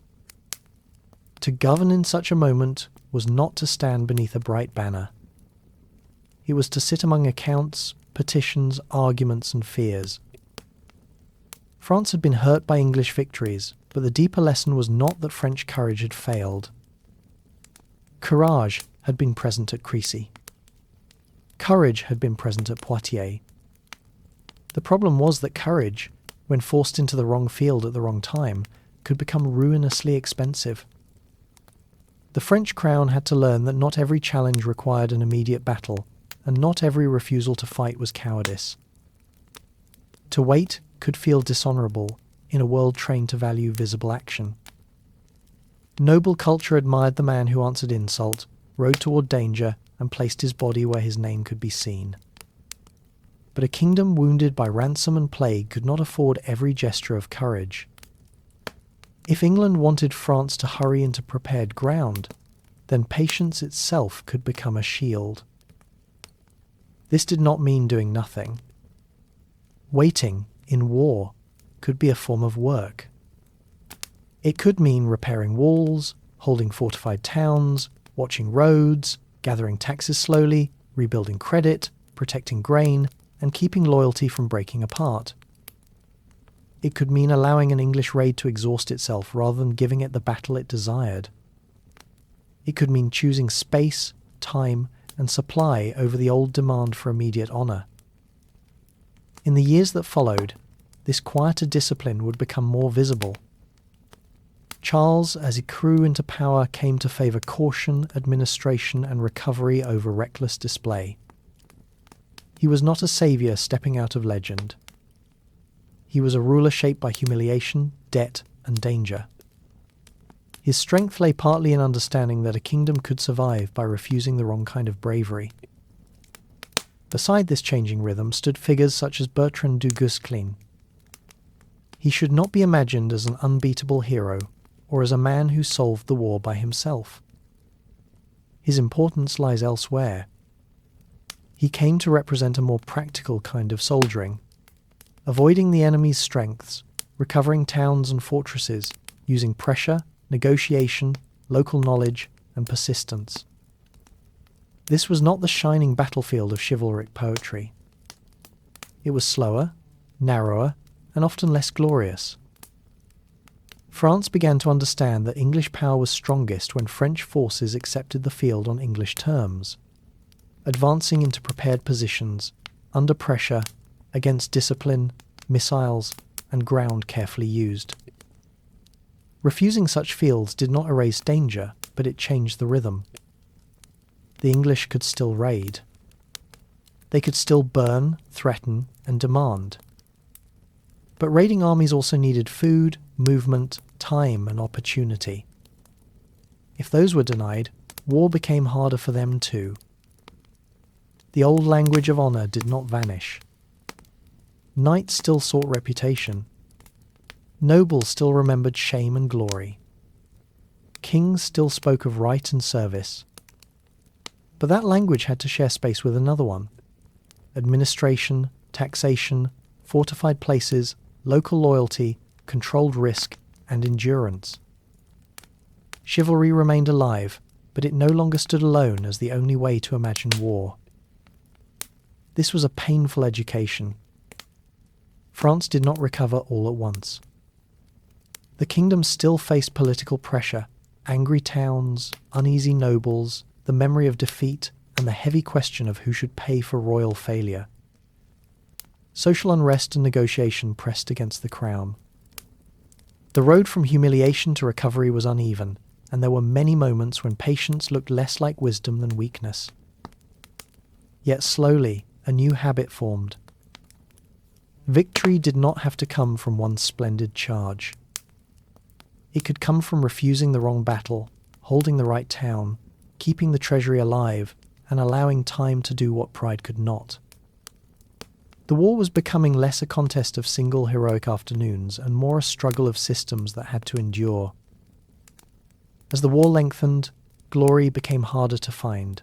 S1: To govern in such a moment was not to stand beneath a bright banner. It was to sit among accounts, petitions, arguments, and fears. France had been hurt by English victories, but the deeper lesson was not that French courage had failed. Courage had been present at Crécy. Courage had been present at Poitiers. The problem was that courage, when forced into the wrong field at the wrong time, could become ruinously expensive. The French crown had to learn that not every challenge required an immediate battle, and not every refusal to fight was cowardice. To wait could feel dishonourable in a world trained to value visible action. Noble culture admired the man who answered insult, rode toward danger, and placed his body where his name could be seen. But a kingdom wounded by ransom and plague could not afford every gesture of courage. If England wanted France to hurry into prepared ground, then patience itself could become a shield. This did not mean doing nothing. Waiting, in war, could be a form of work. It could mean repairing walls, holding fortified towns, watching roads, gathering taxes slowly, rebuilding credit, protecting grain, and keeping loyalty from breaking apart. It could mean allowing an English raid to exhaust itself rather than giving it the battle it desired. It could mean choosing space, time, and supply over the old demand for immediate honour. In the years that followed, this quieter discipline would become more visible. Charles, as he grew into power, came to favour caution, administration, and recovery over reckless display. He was not a saviour stepping out of legend. He was a ruler shaped by humiliation, debt, and danger. His strength lay partly in understanding that a kingdom could survive by refusing the wrong kind of bravery. Beside this changing rhythm stood figures such as Bertrand du Guesclin. He should not be imagined as an unbeatable hero or as a man who solved the war by himself. His importance lies elsewhere. He came to represent a more practical kind of soldiering, avoiding the enemy's strengths, recovering towns and fortresses, using pressure, negotiation, local knowledge, and persistence. This was not the shining battlefield of chivalric poetry. It was slower, narrower, and often less glorious. France began to understand that English power was strongest when French forces accepted the field on English terms, advancing into prepared positions, under pressure, against discipline, missiles, and ground carefully used. Refusing such fields did not erase danger, but it changed the rhythm. The English could still raid. They could still burn, threaten, and demand. But raiding armies also needed food, movement, time, and opportunity. If those were denied, war became harder for them too. The old language of honour did not vanish. Knights still sought reputation. Nobles still remembered shame and glory. Kings still spoke of right and service. But that language had to share space with another one: administration, taxation, fortified places, local loyalty, controlled risk, and endurance. Chivalry remained alive, but it no longer stood alone as the only way to imagine war. This was a painful education. France did not recover all at once. The kingdom still faced political pressure, angry towns, uneasy nobles, the memory of defeat, and the heavy question of who should pay for royal failure. Social unrest and negotiation pressed against the crown. The road from humiliation to recovery was uneven, and there were many moments when patience looked less like wisdom than weakness. Yet slowly, a new habit formed. Victory did not have to come from one splendid charge. It could come from refusing the wrong battle, holding the right town, keeping the treasury alive, and allowing time to do what pride could not. The war was becoming less a contest of single heroic afternoons and more a struggle of systems that had to endure. As the war lengthened, glory became harder to find.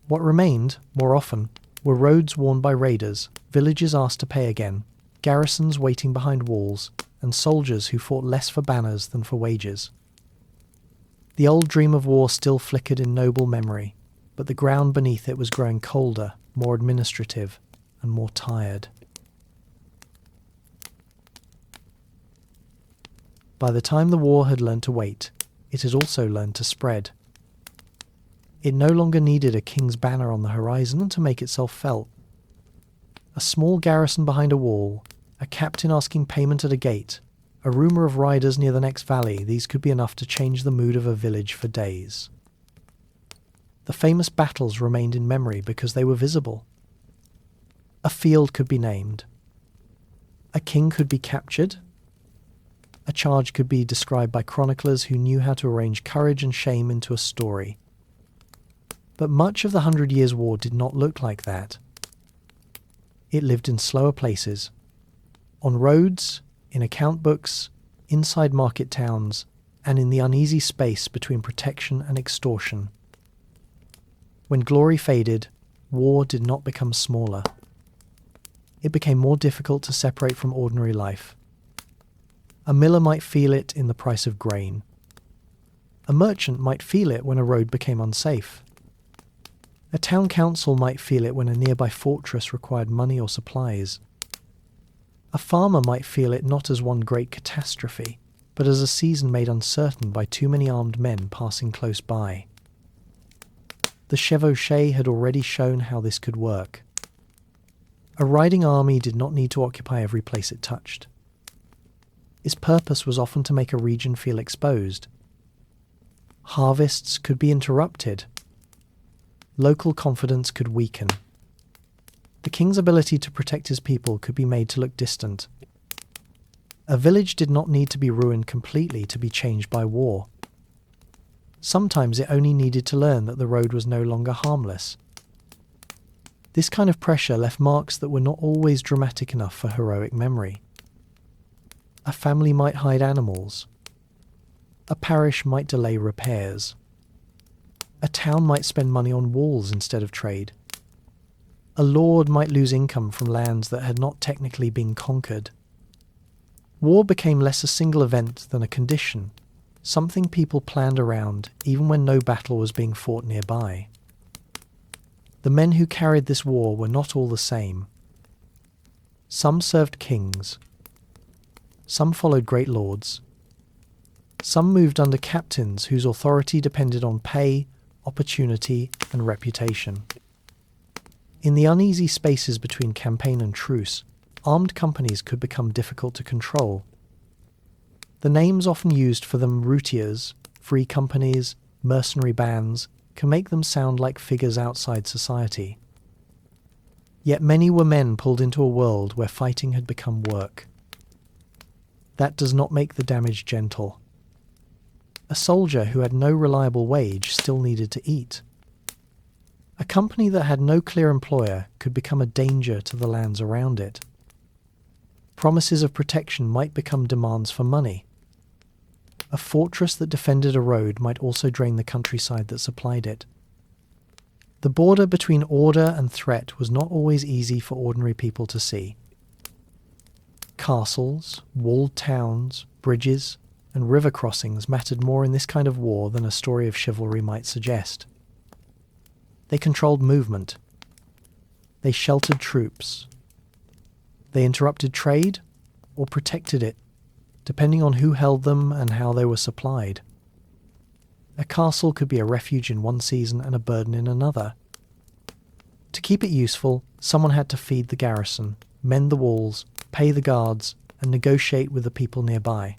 S1: What remained, more often, were roads worn by raiders, villages asked to pay again, garrisons waiting behind walls, and soldiers who fought less for banners than for wages. The old dream of war still flickered in noble memory, but the ground beneath it was growing colder, more administrative, and more tired. By the time the war had learned to wait, it had also learned to spread. It no longer needed a king's banner on the horizon to make itself felt. A small garrison behind a wall, a captain asking payment at a gate, a rumour of riders near the next valley, these could be enough to change the mood of a village for days. The famous battles remained in memory because they were visible. A field could be named. A king could be captured. A charge could be described by chroniclers who knew how to arrange courage and shame into a story. But much of the 100 Years' War did not look like that. It lived in slower places, on roads, in account books, inside market towns, and in the uneasy space between protection and extortion. When glory faded, war did not become smaller. It became more difficult to separate from ordinary life. A miller might feel it in the price of grain. A merchant might feel it when a road became unsafe. A town council might feel it when a nearby fortress required money or supplies. A farmer might feel it not as one great catastrophe, but as a season made uncertain by too many armed men passing close by. The chevauchée had already shown how this could work. A riding army did not need to occupy every place it touched. Its purpose was often to make a region feel exposed. Harvests could be interrupted. Local confidence could weaken. The king's ability to protect his people could be made to look distant. A village did not need to be ruined completely to be changed by war. Sometimes it only needed to learn that the road was no longer harmless. This kind of pressure left marks that were not always dramatic enough for heroic memory. A family might hide animals. A parish might delay repairs. A town might spend money on walls instead of trade. A lord might lose income from lands that had not technically been conquered. War became less a single event than a condition, something people planned around even when no battle was being fought nearby. The men who carried this war were not all the same. Some served kings. Some followed great lords. Some moved under captains whose authority depended on pay, opportunity, and reputation. In the uneasy spaces between campaign and truce, armed companies could become difficult to control. The names often used for them, routiers, free companies, mercenary bands, can make them sound like figures outside society. Yet many were men pulled into a world where fighting had become work. That does not make the damage gentle. A soldier who had no reliable wage still needed to eat. A company that had no clear employer could become a danger to the lands around it. Promises of protection might become demands for money. A fortress that defended a road might also drain the countryside that supplied it. The border between order and threat was not always easy for ordinary people to see. Castles, walled towns, bridges, and river crossings mattered more in this kind of war than a story of chivalry might suggest. They controlled movement. They sheltered troops. They interrupted trade or protected it, depending on who held them and how they were supplied. A castle could be a refuge in one season and a burden in another. To keep it useful, someone had to feed the garrison, mend the walls, pay the guards, and negotiate with the people nearby.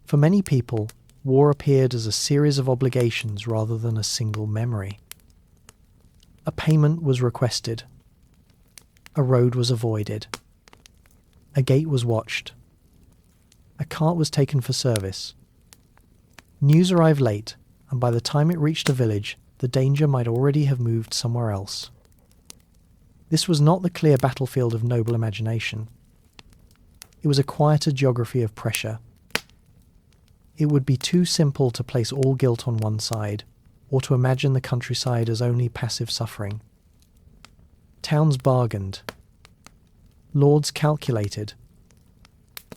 S1: For many people, war appeared as a series of obligations rather than a single memory. A payment was requested. A road was avoided. A gate was watched. A cart was taken for service. News arrived late, and by the time it reached a village, the danger might already have moved somewhere else. This was not the clear battlefield of noble imagination. It was a quieter geography of pressure. It would be too simple to place all guilt on one side, or to imagine the countryside as only passive suffering. Towns bargained. Lords calculated.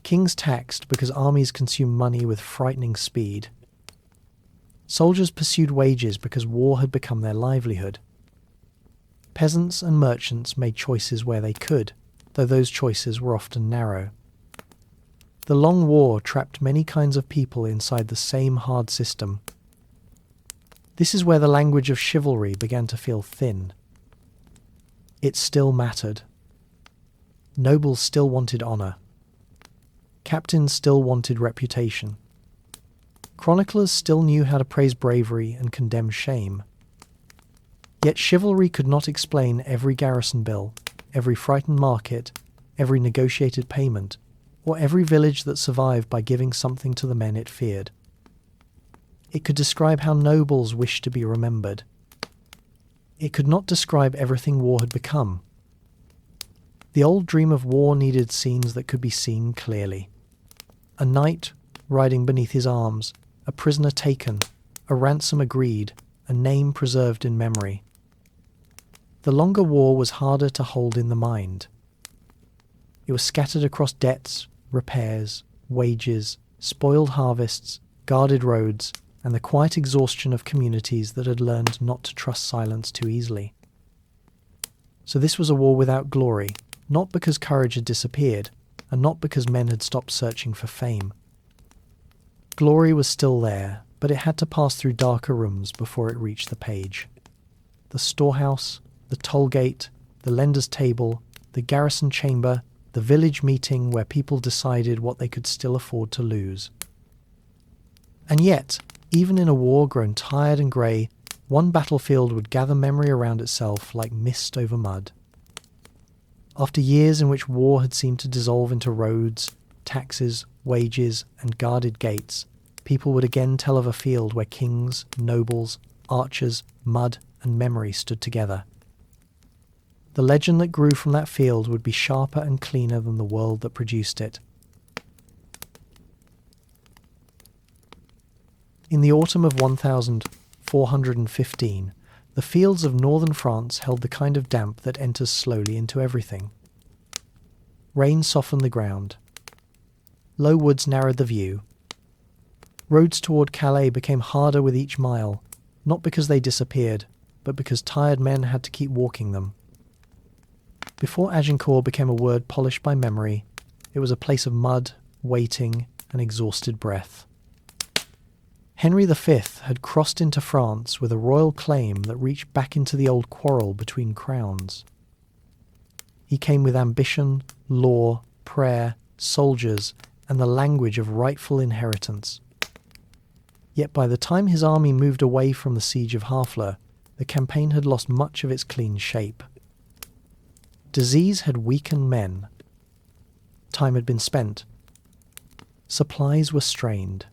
S1: Kings taxed because armies consumed money with frightening speed. Soldiers pursued wages because war had become their livelihood. Peasants and merchants made choices where they could, though those choices were often narrow. The long war trapped many kinds of people inside the same hard system. This is where the language of chivalry began to feel thin. It still mattered. Nobles still wanted honour. Captains still wanted reputation. Chroniclers still knew how to praise bravery and condemn shame. Yet chivalry could not explain every garrison bill, every frightened market, every negotiated payment, or every village that survived by giving something to the men it feared. It could describe how nobles wished to be remembered. It could not describe everything war had become. The old dream of war needed scenes that could be seen clearly. A knight riding beneath his arms, a prisoner taken, a ransom agreed, a name preserved in memory. The longer war was harder to hold in the mind. It was scattered across debts, repairs, wages, spoiled harvests, guarded roads, and the quiet exhaustion of communities that had learned not to trust silence too easily. So this was a war without glory, not because courage had disappeared, and not because men had stopped searching for fame. Glory was still there, but it had to pass through darker rooms before it reached the page. The storehouse, the toll gate, the lender's table, the garrison chamber, the village meeting where people decided what they could still afford to lose. And yet, even in a war grown tired and grey, one battlefield would gather memory around itself like mist over mud. After years in which war had seemed to dissolve into roads, taxes, wages, and guarded gates, people would again tell of a field where kings, nobles, archers, mud, and memory stood together. The legend that grew from that field would be sharper and cleaner than the world that produced it. In the autumn of 1415, the fields of northern France held the kind of damp that enters slowly into everything. Rain softened the ground. Low woods narrowed the view. Roads toward Calais became harder with each mile, not because they disappeared, but because tired men had to keep walking them. Before Agincourt became a word polished by memory, it was a place of mud, waiting, and exhausted breath. Henry V had crossed into France with a royal claim that reached back into the old quarrel between crowns. He came with ambition, law, prayer, soldiers, and the language of rightful inheritance. Yet by the time his army moved away from the siege of Harfleur, the campaign had lost much of its clean shape. Disease had weakened men. Time had been spent. Supplies were strained.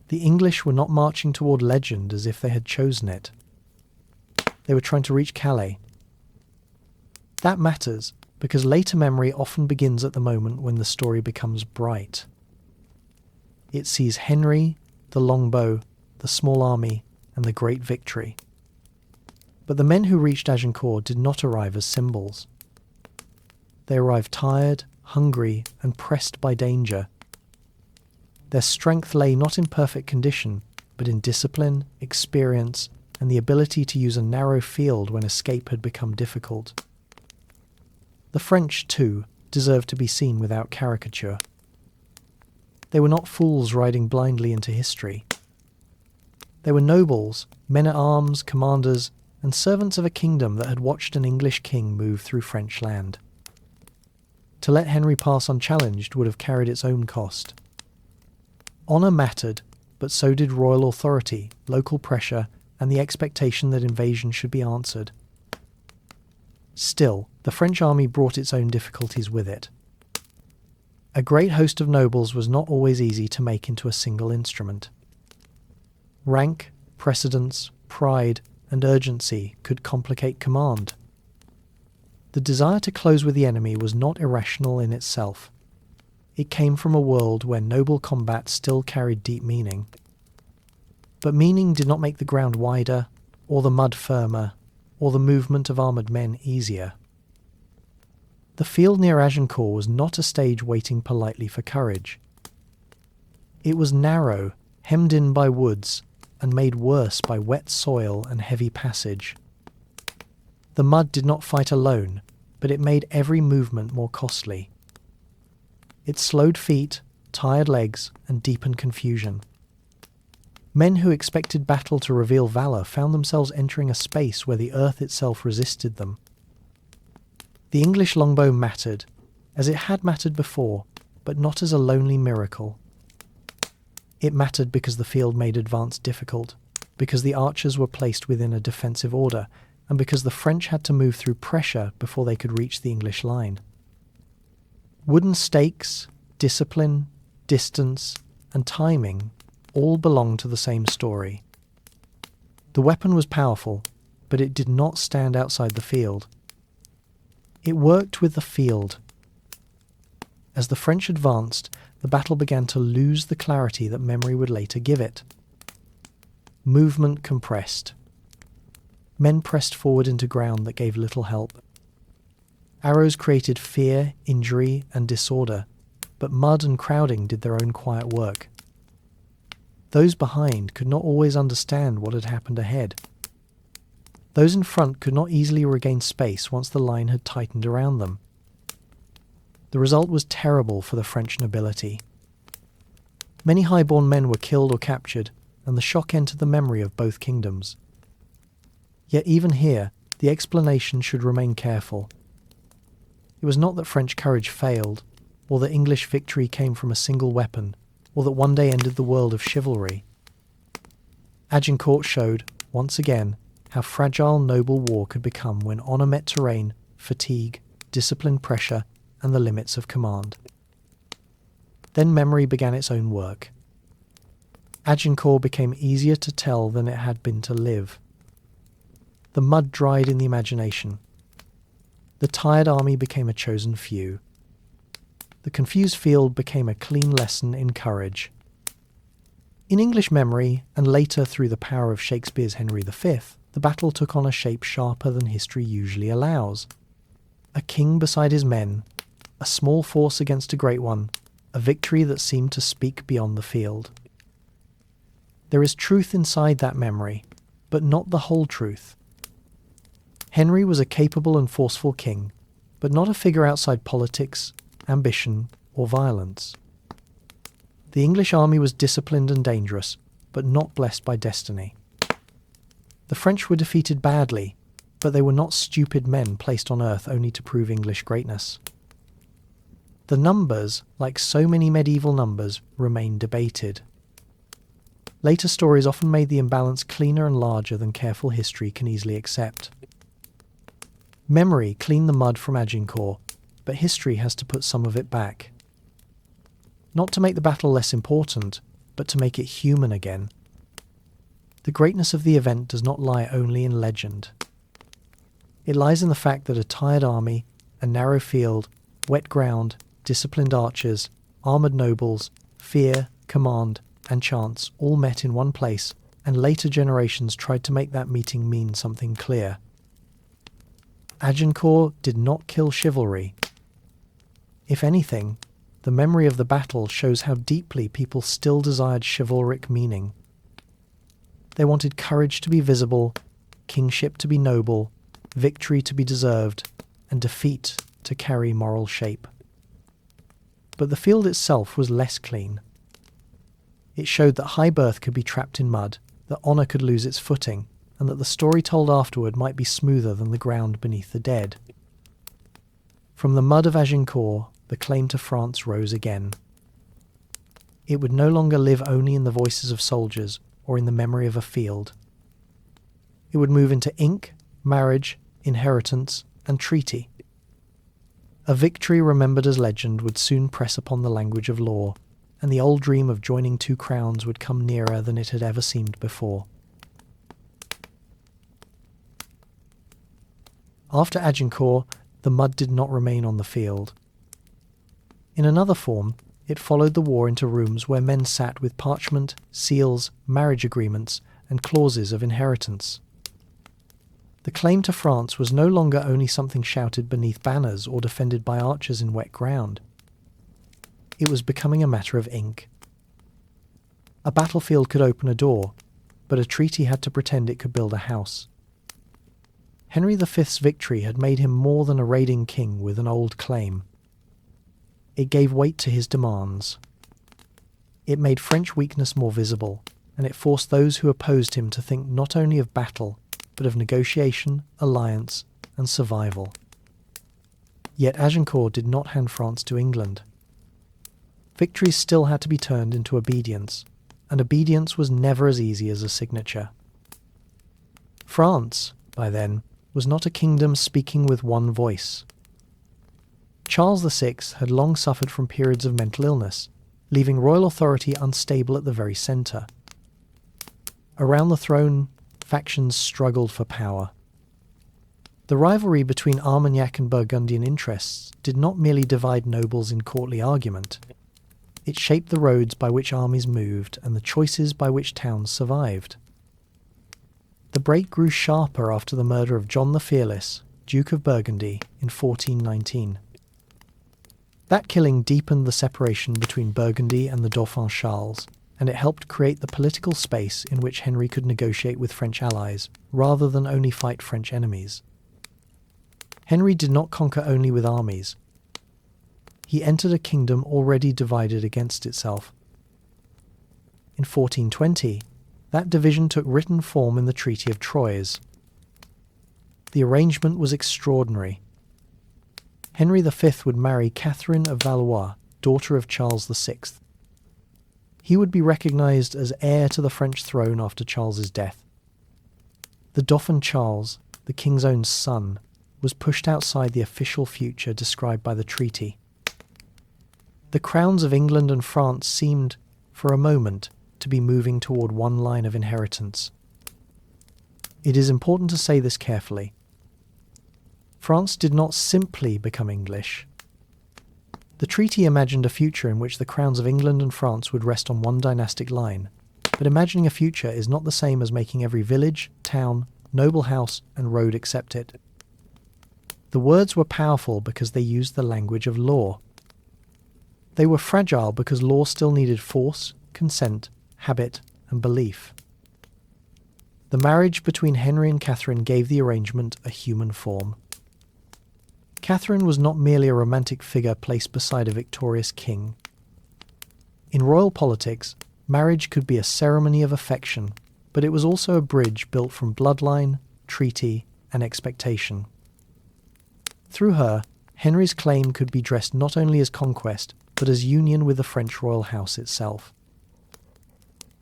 S1: The English were not marching toward legend as if they had chosen it. They were trying to reach Calais. That matters because later memory often begins at the moment when the story becomes bright. It sees Henry, the longbow, the small army, and the great victory. But the men who reached Agincourt did not arrive as symbols. They arrived tired, hungry, and pressed by danger. Their strength lay not in perfect condition, but in discipline, experience, and the ability to use a narrow field when escape had become difficult. The French, too, deserved to be seen without caricature. They were not fools riding blindly into history. They were nobles, men-at-arms, commanders, and servants of a kingdom that had watched an English king move through French land. To let Henry pass unchallenged would have carried its own cost. Honour mattered, but so did royal authority, local pressure, and the expectation that invasion should be answered. Still, the French army brought its own difficulties with it. A great host of nobles was not always easy to make into a single instrument. Rank, precedence, pride, and urgency could complicate command. The desire to close with the enemy was not irrational in itself. It came from a world where noble combat still carried deep meaning. But meaning did not make the ground wider, or the mud firmer, or the movement of armoured men easier. The field near Agincourt was not a stage waiting politely for courage. It was narrow, hemmed in by woods, and made worse by wet soil and heavy passage. The mud did not fight alone, but it made every movement more costly. It slowed feet, tired legs, and deepened confusion. Men who expected battle to reveal valour found themselves entering a space where the earth itself resisted them. The English longbow mattered, as it had mattered before, but not as a lonely miracle. It mattered because the field made advance difficult, because the archers were placed within a defensive order, and because the French had to move through pressure before they could reach the English line. Wooden stakes, discipline, distance, and timing all belong to the same story. The weapon was powerful, but it did not stand outside the field. It worked with the field. As the French advanced, the battle began to lose the clarity that memory would later give it. Movement compressed. Men pressed forward into ground that gave little help. Arrows created fear, injury, and disorder, but mud and crowding did their own quiet work. Those behind could not always understand what had happened ahead. Those in front could not easily regain space once the line had tightened around them. The result was terrible for the French nobility. Many high-born men were killed or captured, and the shock entered the memory of both kingdoms. Yet even here, the explanation should remain careful. It was not that French courage failed, or that English victory came from a single weapon, or that one day ended the world of chivalry. Agincourt showed, once again, how fragile noble war could become when honour met terrain, fatigue, disciplined pressure, and the limits of command. Then memory began its own work. Agincourt became easier to tell than it had been to live. The mud dried in the imagination. The tired army became a chosen few. The confused field became a clean lesson in courage. In English memory, and later through the power of Shakespeare's Henry V, the battle took on a shape sharper than history usually allows. A king beside his men, a small force against a great one, a victory that seemed to speak beyond the field. There is truth inside that memory, but not the whole truth. Henry was a capable and forceful king, but not a figure outside politics, ambition, or violence. The English army was disciplined and dangerous, but not blessed by destiny. The French were defeated badly, but they were not stupid men placed on earth only to prove English greatness. The numbers, like so many medieval numbers, remain debated. Later stories often made the imbalance cleaner and larger than careful history can easily accept. Memory cleaned the mud from Agincourt, but history has to put some of it back. Not to make the battle less important, but to make it human again. The greatness of the event does not lie only in legend. It lies in the fact that a tired army, a narrow field, wet ground, disciplined archers, armoured nobles, fear, command, and chance all met in one place, and later generations tried to make that meeting mean something clear. Agincourt did not kill chivalry. If anything, the memory of the battle shows how deeply people still desired chivalric meaning. They wanted courage to be visible, kingship to be noble, victory to be deserved, and defeat to carry moral shape. But the field itself was less clean. It showed that high birth could be trapped in mud, that honour could lose its footing, and that the story told afterward might be smoother than the ground beneath the dead. From the mud of Agincourt, the claim to France rose again. It would no longer live only in the voices of soldiers or in the memory of a field. It would move into ink, marriage, inheritance, and treaty. A victory remembered as legend would soon press upon the language of law, and the old dream of joining two crowns would come nearer than it had ever seemed before. After Agincourt, the mud did not remain on the field. In another form, it followed the war into rooms where men sat with parchment, seals, marriage agreements, and clauses of inheritance. The claim to France was no longer only something shouted beneath banners or defended by archers in wet ground. It was becoming a matter of ink. A battlefield could open a door, but a treaty had to pretend it could build a house. Henry V's victory had made him more than a raiding king with an old claim. It gave weight to his demands. It made French weakness more visible, and it forced those who opposed him to think not only of battle, but of negotiation, alliance, and survival. Yet Agincourt did not hand France to England. Victories still had to be turned into obedience, and obedience was never as easy as a signature. France, by then, was not a kingdom speaking with one voice. Charles VI had long suffered from periods of mental illness, leaving royal authority unstable at the very centre. Around the throne, factions struggled for power. The rivalry between Armagnac and Burgundian interests did not merely divide nobles in courtly argument. It shaped the roads by which armies moved and the choices by which towns survived. The break grew sharper after the murder of John the Fearless, Duke of Burgundy, in 1419. That killing deepened the separation between Burgundy and the Dauphin Charles, and it helped create the political space in which Henry could negotiate with French allies, rather than only fight French enemies. Henry did not conquer only with armies. He entered a kingdom already divided against itself. In 1420, that division took written form in the Treaty of Troyes. The arrangement was extraordinary. Henry V would marry Catherine of Valois, daughter of Charles VI. He would be recognised as heir to the French throne after Charles's death. The Dauphin Charles, the king's own son, was pushed outside the official future described by the treaty. The crowns of England and France seemed, for a moment, to be moving toward one line of inheritance. It is important to say this carefully. France did not simply become English. The treaty imagined a future in which the crowns of England and France would rest on one dynastic line, but imagining a future is not the same as making every village, town, noble house, and road accept it. The words were powerful because they used the language of law. They were fragile because law still needed force, consent, habit, and belief. The marriage between Henry and Catherine gave the arrangement a human form. Catherine was not merely a romantic figure placed beside a victorious king. In royal politics, marriage could be a ceremony of affection, but it was also a bridge built from bloodline, treaty, and expectation. Through her, Henry's claim could be dressed not only as conquest, but as union with the French royal house itself.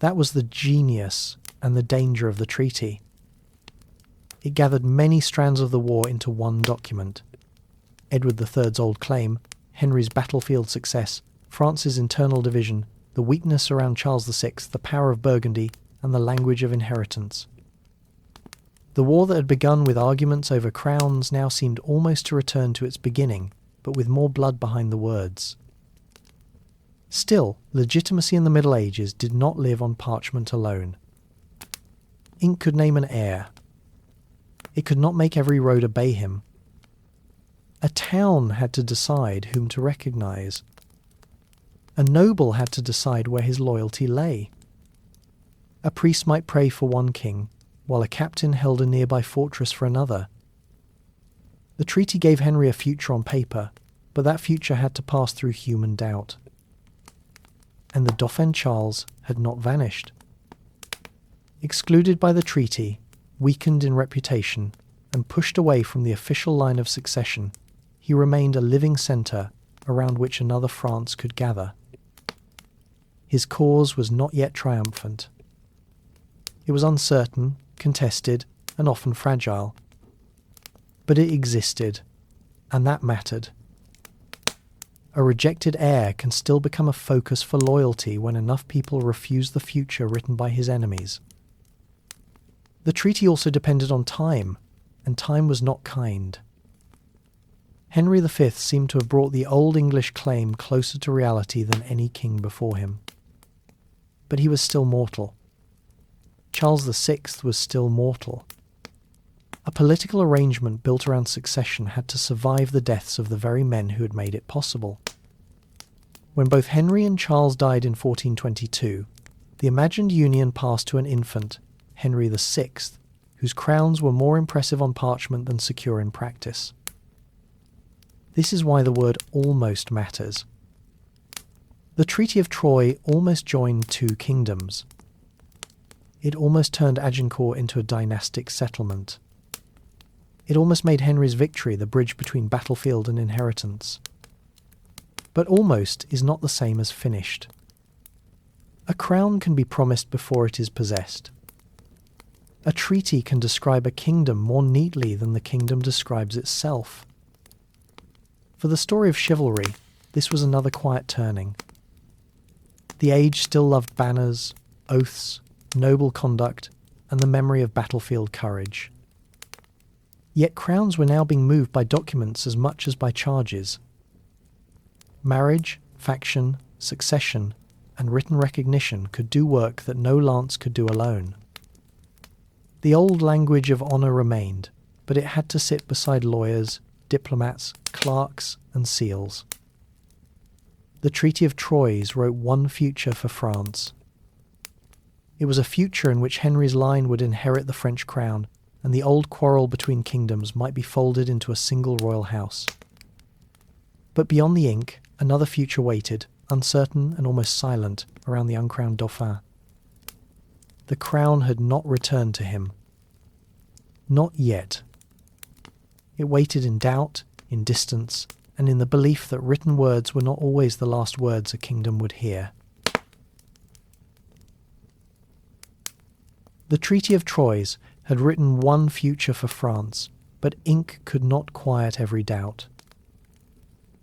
S1: That was the genius and the danger of the treaty. It gathered many strands of the war into one document. Edward III's old claim, Henry's battlefield success, France's internal division, the weakness around Charles VI, the power of Burgundy, and the language of inheritance. The war that had begun with arguments over crowns now seemed almost to return to its beginning, but with more blood behind the words. Still, legitimacy in the Middle Ages did not live on parchment alone. Ink could name an heir. It could not make every road obey him. A town had to decide whom to recognise. A noble had to decide where his loyalty lay. A priest might pray for one king, while a captain held a nearby fortress for another. The treaty gave Henry a future on paper, but that future had to pass through human doubt. And the Dauphin Charles had not vanished. Excluded by the treaty, weakened in reputation, and pushed away from the official line of succession, he remained a living centre around which another France could gather. His cause was not yet triumphant. It was uncertain, contested, and often fragile. But it existed, and that mattered. A rejected heir can still become a focus for loyalty when enough people refuse the future written by his enemies. The treaty also depended on time, and time was not kind. Henry V seemed to have brought the old English claim closer to reality than any king before him. But he was still mortal. Charles VI was still mortal. A political arrangement built around succession had to survive the deaths of the very men who had made it possible. When both Henry and Charles died in 1422, the imagined union passed to an infant, Henry VI, whose crowns were more impressive on parchment than secure in practice. This is why the word almost matters. The Treaty of Troyes almost joined two kingdoms. It almost turned Agincourt into a dynastic settlement. It almost made Henry's victory the bridge between battlefield and inheritance. But almost is not the same as finished. A crown can be promised before it is possessed. A treaty can describe a kingdom more neatly than the kingdom describes itself. For the story of chivalry, this was another quiet turning. The age still loved banners, oaths, noble conduct, and the memory of battlefield courage. Yet crowns were now being moved by documents as much as by charges. Marriage, faction, succession, and written recognition could do work that no lance could do alone. The old language of honour remained, but it had to sit beside lawyers, diplomats, clerks, and seals. The Treaty of Troyes wrote one future for France. It was a future in which Henry's line would inherit the French crown, and the old quarrel between kingdoms might be folded into a single royal house. But beyond the ink, another future waited, uncertain and almost silent, around the uncrowned Dauphin. The crown had not returned to him. Not yet. It waited in doubt, in distance, and in the belief that written words were not always the last words a kingdom would hear. The Treaty of Troyes had written one future for France, but ink could not quiet every doubt.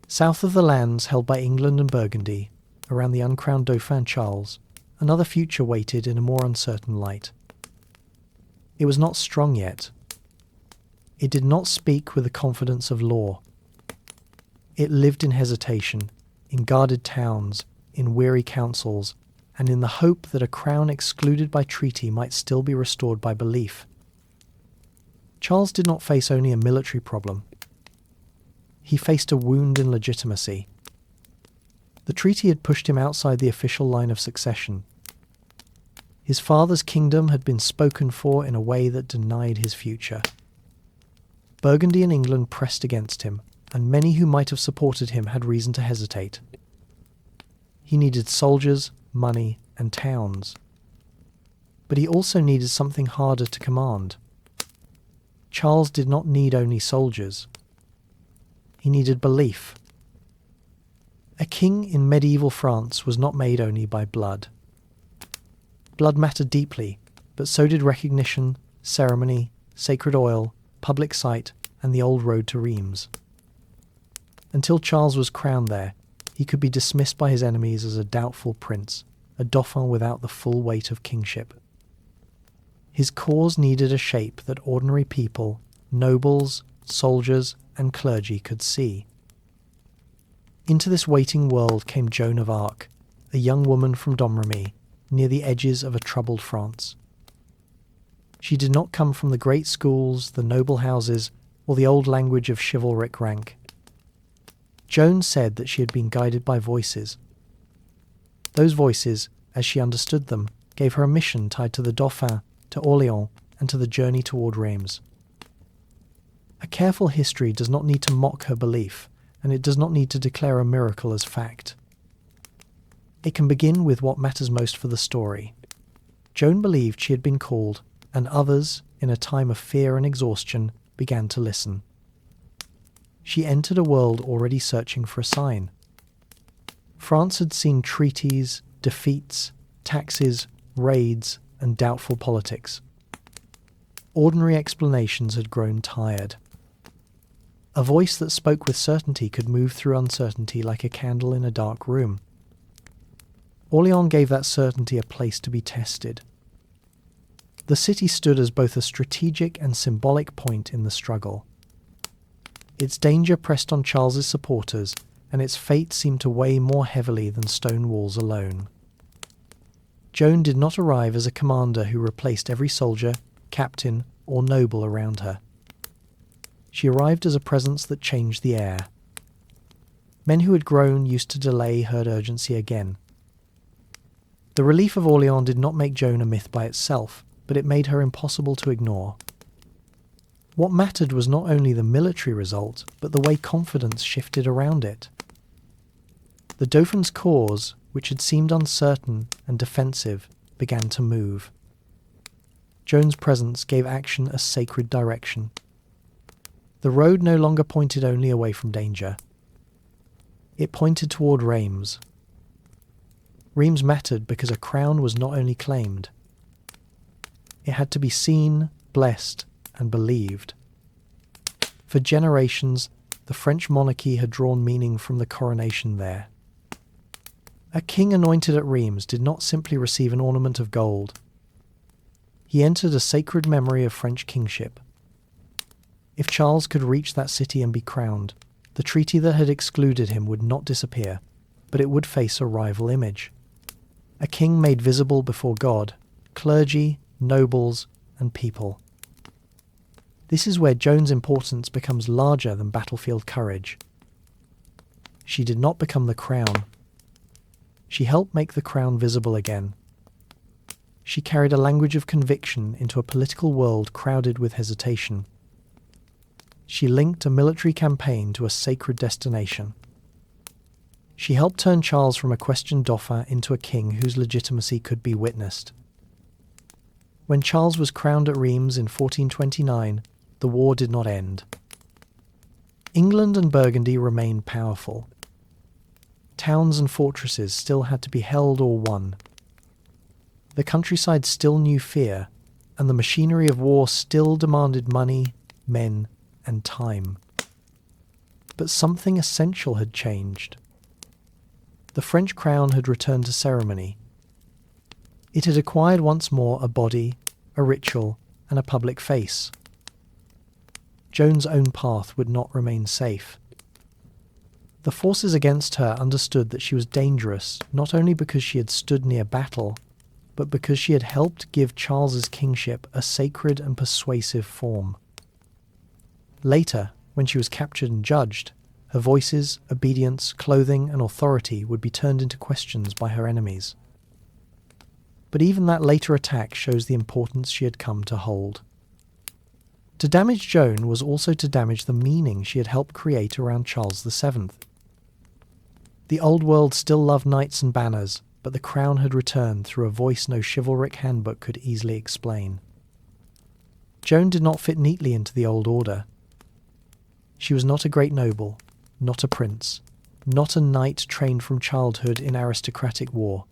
S1: South of the lands held by England and Burgundy, around the uncrowned Dauphin Charles, another future waited in a more uncertain light. It was not strong yet. It did not speak with the confidence of law. It lived in hesitation, in guarded towns, in weary councils, and in the hope that a crown excluded by treaty might still be restored by belief. Charles did not face only a military problem. He faced a wound in legitimacy. The treaty had pushed him outside the official line of succession. His father's kingdom had been spoken for in a way that denied his future. Burgundy and England pressed against him, and many who might have supported him had reason to hesitate. He needed soldiers, money, and towns. But he also needed something harder to command. Charles did not need only soldiers. He needed belief. A king in medieval France was not made only by blood. Blood mattered deeply, but so did recognition, ceremony, sacred oil, public sight, and the old road to Reims. Until Charles was crowned there, he could be dismissed by his enemies as a doubtful prince, a dauphin without the full weight of kingship. His cause needed a shape that ordinary people, nobles, soldiers, and clergy could see. Into this waiting world came Joan of Arc, a young woman from Domremy, near the edges of a troubled France. She did not come from the great schools, the noble houses, or the old language of chivalric rank. Joan said that she had been guided by voices. Those voices, as she understood them, gave her a mission tied to the Dauphin, to Orléans, and to the journey toward Reims. A careful history does not need to mock her belief, and it does not need to declare a miracle as fact. It can begin with what matters most for the story. Joan believed she had been called, and others, in a time of fear and exhaustion, began to listen. She entered a world already searching for a sign. France had seen treaties, defeats, taxes, raids, and doubtful politics. Ordinary explanations had grown tired. A voice that spoke with certainty could move through uncertainty like a candle in a dark room. Orléans gave that certainty a place to be tested. The city stood as both a strategic and symbolic point in the struggle. Its danger pressed on Charles's supporters, and its fate seemed to weigh more heavily than stone walls alone. Joan did not arrive as a commander who replaced every soldier, captain, or noble around her. She arrived as a presence that changed the air. Men who had grown used to delay heard urgency again. The relief of Orléans did not make Joan a myth by itself, but it made her impossible to ignore. What mattered was not only the military result, but the way confidence shifted around it. The Dauphin's cause, which had seemed uncertain and defensive, began to move. Joan's presence gave action a sacred direction. The road no longer pointed only away from danger. It pointed toward Reims. Reims mattered because a crown was not only claimed. It had to be seen, blessed, and believed. For generations, the French monarchy had drawn meaning from the coronation there. A king anointed at Reims did not simply receive an ornament of gold. He entered a sacred memory of French kingship. If Charles could reach that city and be crowned, the treaty that had excluded him would not disappear, but it would face a rival image. A king made visible before God, clergy, nobles, and people. This is where Joan's importance becomes larger than battlefield courage. She did not become the crown. She helped make the crown visible again. She carried a language of conviction into a political world crowded with hesitation. She linked a military campaign to a sacred destination. She helped turn Charles from a questioned dauphin into a king whose legitimacy could be witnessed. When Charles was crowned at Reims in 1429, the war did not end. England and Burgundy remained powerful. Towns and fortresses still had to be held or won. The countryside still knew fear, and the machinery of war still demanded money, men, and time. But something essential had changed. The French crown had returned to ceremony. It had acquired once more a body, a ritual, and a public face. Joan's own path would not remain safe. The forces against her understood that she was dangerous not only because she had stood near battle, but because she had helped give Charles's kingship a sacred and persuasive form. Later, when she was captured and judged, her voices, obedience, clothing, and authority would be turned into questions by her enemies. But even that later attack shows the importance she had come to hold. To damage Joan was also to damage the meaning she had helped create around Charles VII. The old world still loved knights and banners, but the crown had returned through a voice no chivalric handbook could easily explain. Joan did not fit neatly into the old order. She was not a great noble, not a prince, not a knight trained from childhood in aristocratic war.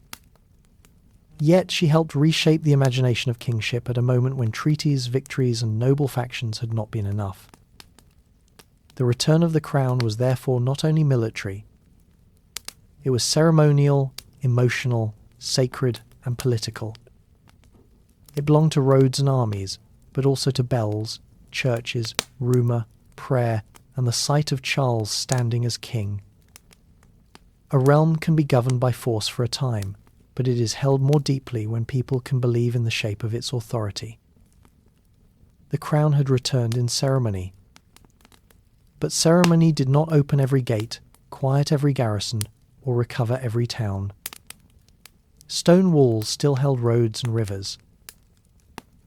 S1: Yet she helped reshape the imagination of kingship at a moment when treaties, victories, and noble factions had not been enough. The return of the crown was therefore not only military. It was ceremonial, emotional, sacred, and political. It belonged to roads and armies, but also to bells, churches, rumour, prayer, and the sight of Charles standing as king. A realm can be governed by force for a time, but it is held more deeply when people can believe in the shape of its authority. The crown had returned in ceremony. But ceremony did not open every gate, quiet every garrison, or recover every town. Stone walls still held roads and rivers.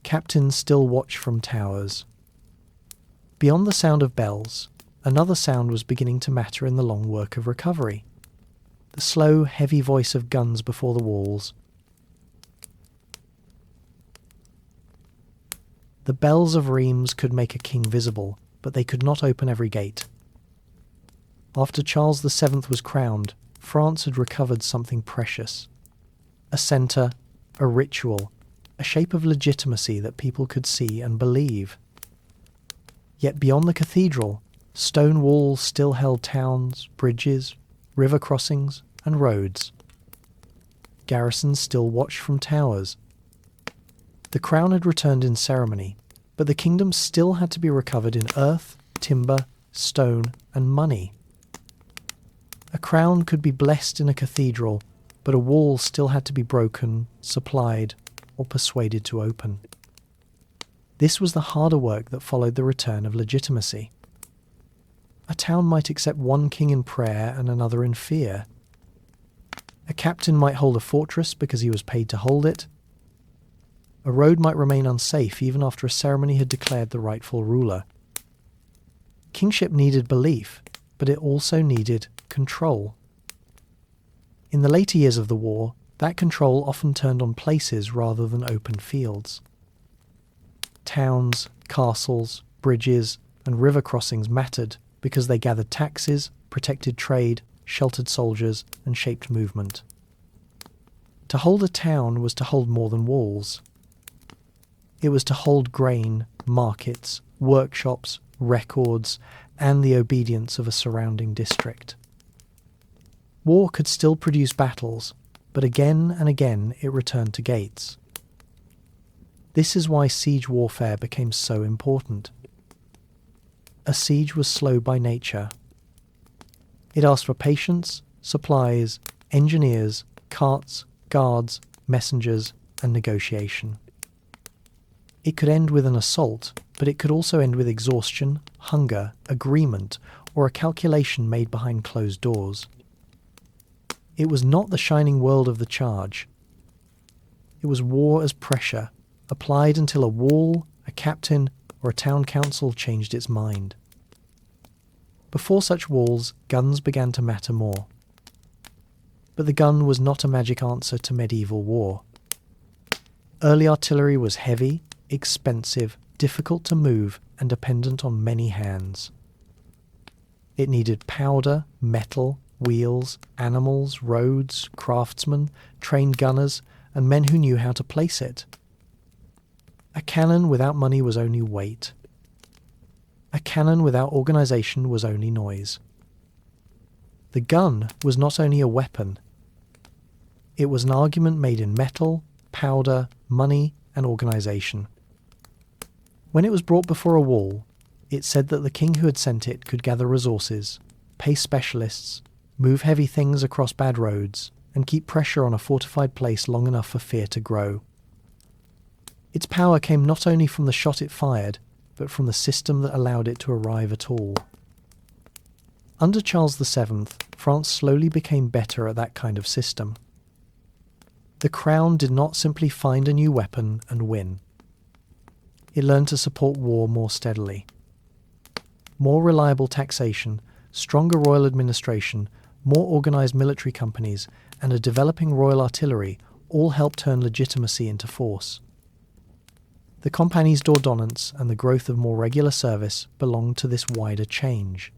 S1: Captains still watched from towers. Beyond the sound of bells, another sound was beginning to matter in the long work of recovery. The slow, heavy voice of guns before the walls. The bells of Reims could make a king visible, but they could not open every gate. After Charles VII was crowned, France had recovered something precious. A centre, a ritual, a shape of legitimacy that people could see and believe. Yet beyond the cathedral, stone walls still held towns, bridges, river crossings, and roads. Garrisons still watched from towers. The crown had returned in ceremony, but the kingdom still had to be recovered in earth, timber, stone, and money. A crown could be blessed in a cathedral, but a wall still had to be broken, supplied, or persuaded to open. This was the harder work that followed the return of legitimacy. A town might accept one king in prayer and another in fear. A captain might hold a fortress because he was paid to hold it. a road might remain unsafe even after a ceremony had declared the rightful ruler. Kingship needed belief, but it also needed control. In the later years of the war, that control often turned on places rather than open fields. Towns, castles, bridges, and river crossings mattered because they gathered taxes, protected trade, sheltered soldiers, and shaped movement. To hold a town was to hold more than walls. It was to hold grain, markets, workshops, records, and the obedience of a surrounding district. War could still produce battles, but again and again it returned to gates. This is why siege warfare became so important. A siege was slow by nature. It asked for patience, supplies, engineers, carts, guards, messengers, and negotiation. It could end with an assault, but it could also end with exhaustion, hunger, agreement, or a calculation made behind closed doors. It was not the shining world of the charge. It was war as pressure, applied until a wall, a captain, or a town council changed its mind. Before such walls, guns began to matter more. But the gun was not a magic answer to medieval war. Early artillery was heavy, expensive, difficult to move, and dependent on many hands. It needed powder, metal, wheels, animals, roads, craftsmen, trained gunners, and men who knew how to place it. A cannon without money was only weight. A cannon without organization was only noise. The gun was not only a weapon. It was an argument made in metal, powder, money, and organization. When it was brought before a wall, it said that the king who had sent it could gather resources, pay specialists, move heavy things across bad roads, and keep pressure on a fortified place long enough for fear to grow. Its power came not only from the shot it fired, but from the system that allowed it to arrive at all. Under Charles VII, France slowly became better at that kind of system. The crown did not simply find a new weapon and win. It learned to support war more steadily. More reliable taxation, stronger royal administration, more organised military companies, and a developing royal artillery all helped turn legitimacy into force. The Compagnies d'Ordonnance and the growth of more regular service belonged to this wider change.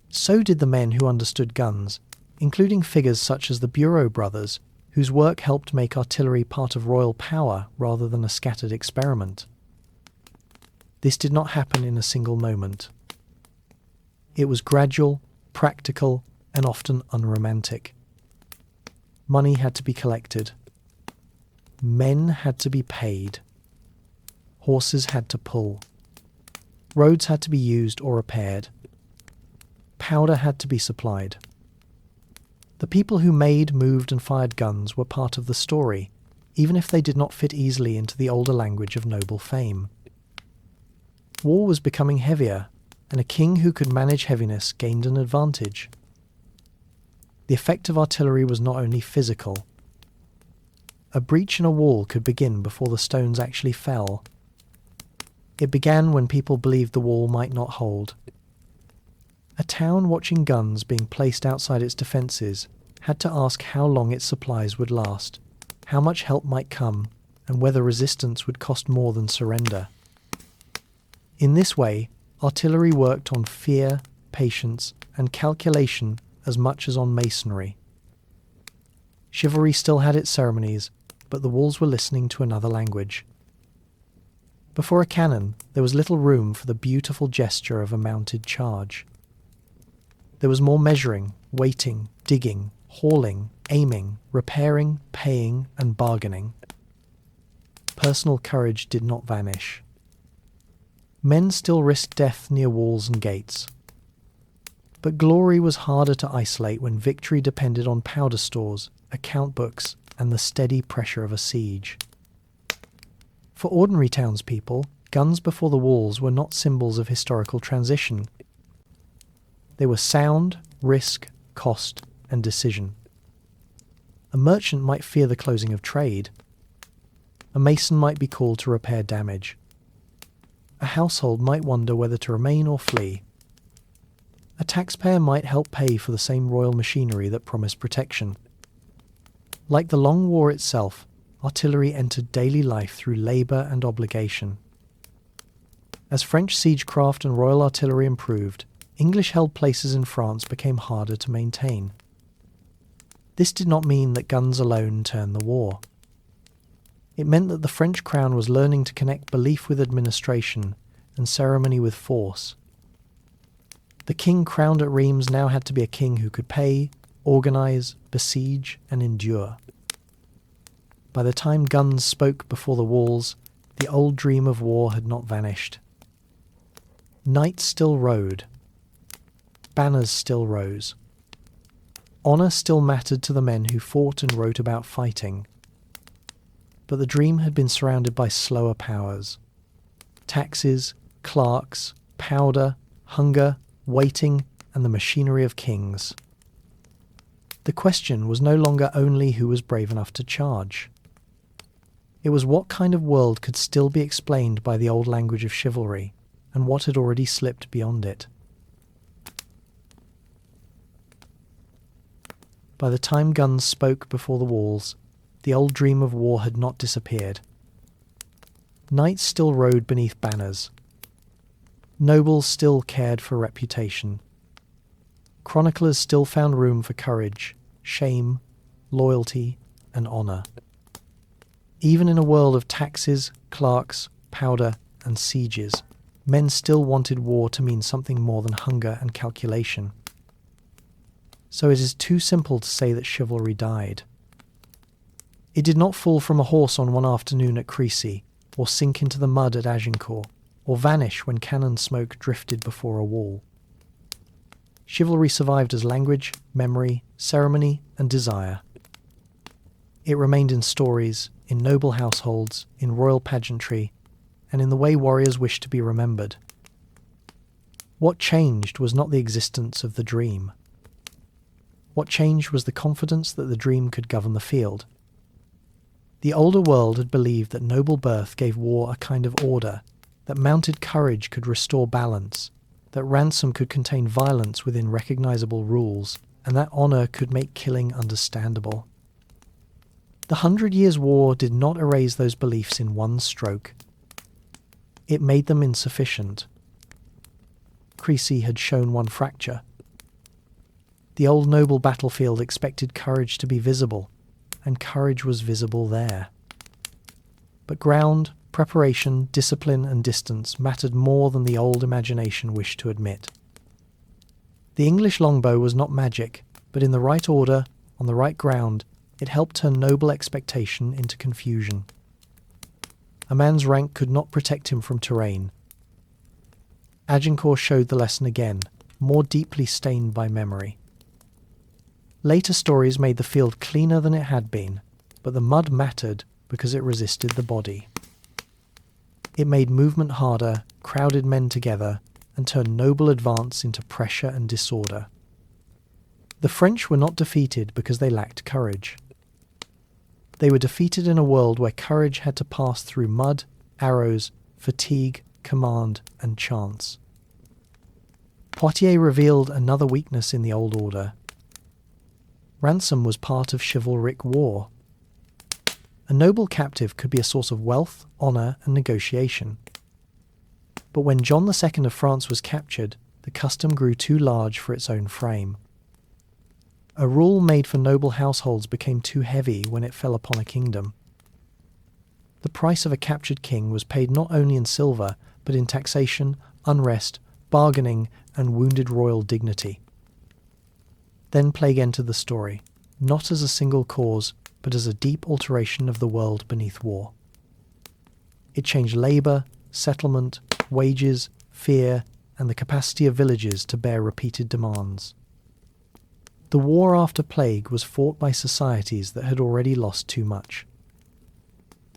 S1: So did the men who understood guns, including figures such as the Bureau brothers, whose work helped make artillery part of royal power rather than a scattered experiment. This did not happen in a single moment. It was gradual, practical, and often unromantic. Money had to be collected. Men had to be paid. Horses had to pull. Roads had to be used or repaired. Powder had to be supplied. The people who made, moved, and fired guns were part of the story, even if they did not fit easily into the older language of noble fame. War was becoming heavier, and a king who could manage heaviness gained an advantage. The effect of artillery was not only physical. A breach in a wall could begin before the stones actually fell. It began when people believed the wall might not hold. A town watching guns being placed outside its defences had to ask how long its supplies would last, how much help might come, and whether resistance would cost more than surrender. In this way, artillery worked on fear, patience, and calculation as much as on masonry. Chivalry still had its ceremonies, but the walls were listening to another language. Before a cannon, there was little room for the beautiful gesture of a mounted charge. There was more measuring, weighting, digging, hauling, aiming, repairing, paying, and bargaining. Personal courage did not vanish. Men still risked death near walls and gates. But glory was harder to isolate when victory depended on powder stores, account books, and the steady pressure of a siege. For ordinary townspeople, guns before the walls were not symbols of historical transition. They were sound, risk, cost, and decision. A merchant might fear the closing of trade. a mason might be called to repair damage. A household might wonder whether to remain or flee. A taxpayer might help pay for the same royal machinery that promised protection. Like the Long War itself, artillery entered daily life through labour and obligation. As French siegecraft and royal artillery improved, English-held places in France became harder to maintain. This did not mean that guns alone turned the war. It meant that the French crown was learning to connect belief with administration and ceremony with force. The king crowned at Rheims now had to be a king who could pay, organise, besiege, and endure. By the time guns spoke before the walls, the old dream of war had not vanished. Knights still rode. Banners still rose. Honour still mattered to the men who fought and wrote about fighting. But the dream had been surrounded by slower powers. Taxes, clerks, powder, hunger, waiting, and the machinery of kings. The question was no longer only who was brave enough to charge. It was what kind of world could still be explained by the old language of chivalry, and what had already slipped beyond it. By the time guns spoke before the walls, the old dream of war had not disappeared. Knights still rode beneath banners. Nobles still cared for reputation. Chroniclers still found room for courage, shame, loyalty, and honour. Even in a world of taxes, clerks, powder, and sieges, men still wanted war to mean something more than hunger and calculation. So it is too simple to say that chivalry died. It did not fall from a horse on one afternoon at Crécy, or sink into the mud at Agincourt, or vanish when cannon smoke drifted before a wall. Chivalry survived as language, memory, ceremony, and desire. It remained in stories, in noble households, in royal pageantry, and in the way warriors wished to be remembered. What changed was not the existence of the dream. What changed was the confidence that the dream could govern the field. The older world had believed that noble birth gave war a kind of order, that mounted courage could restore balance, that ransom could contain violence within recognizable rules, and that honour could make killing understandable. The 100 Years' War did not erase those beliefs in one stroke. It made them insufficient. Crécy had shown one fracture. The old noble battlefield expected courage to be visible, and courage was visible there. But ground, preparation, discipline, and distance mattered more than the old imagination wished to admit. The English longbow was not magic, but in the right order, on the right ground, it helped turn noble expectation into confusion. A man's rank could not protect him from terrain. Agincourt showed the lesson again, more deeply stained by memory. Later stories made the field cleaner than it had been, but the mud mattered because it resisted the body. It made movement harder, crowded men together, and turned noble advance into pressure and disorder. The French were not defeated because they lacked courage. They were defeated in a world where courage had to pass through mud, arrows, fatigue, command, and chance. Poitiers revealed another weakness in the old order. Ransom was part of chivalric war. A noble captive could be a source of wealth, honour, and negotiation. But when John II of France was captured, the custom grew too large for its own frame. A rule made for noble households became too heavy when it fell upon a kingdom. The price of a captured king was paid not only in silver, but in taxation, unrest, bargaining, and wounded royal dignity. Then plague entered the story, not as a single cause, but as a deep alteration of the world beneath war. It changed labour, settlement, wages, fear, and the capacity of villages to bear repeated demands. The war after plague was fought by societies that had already lost too much.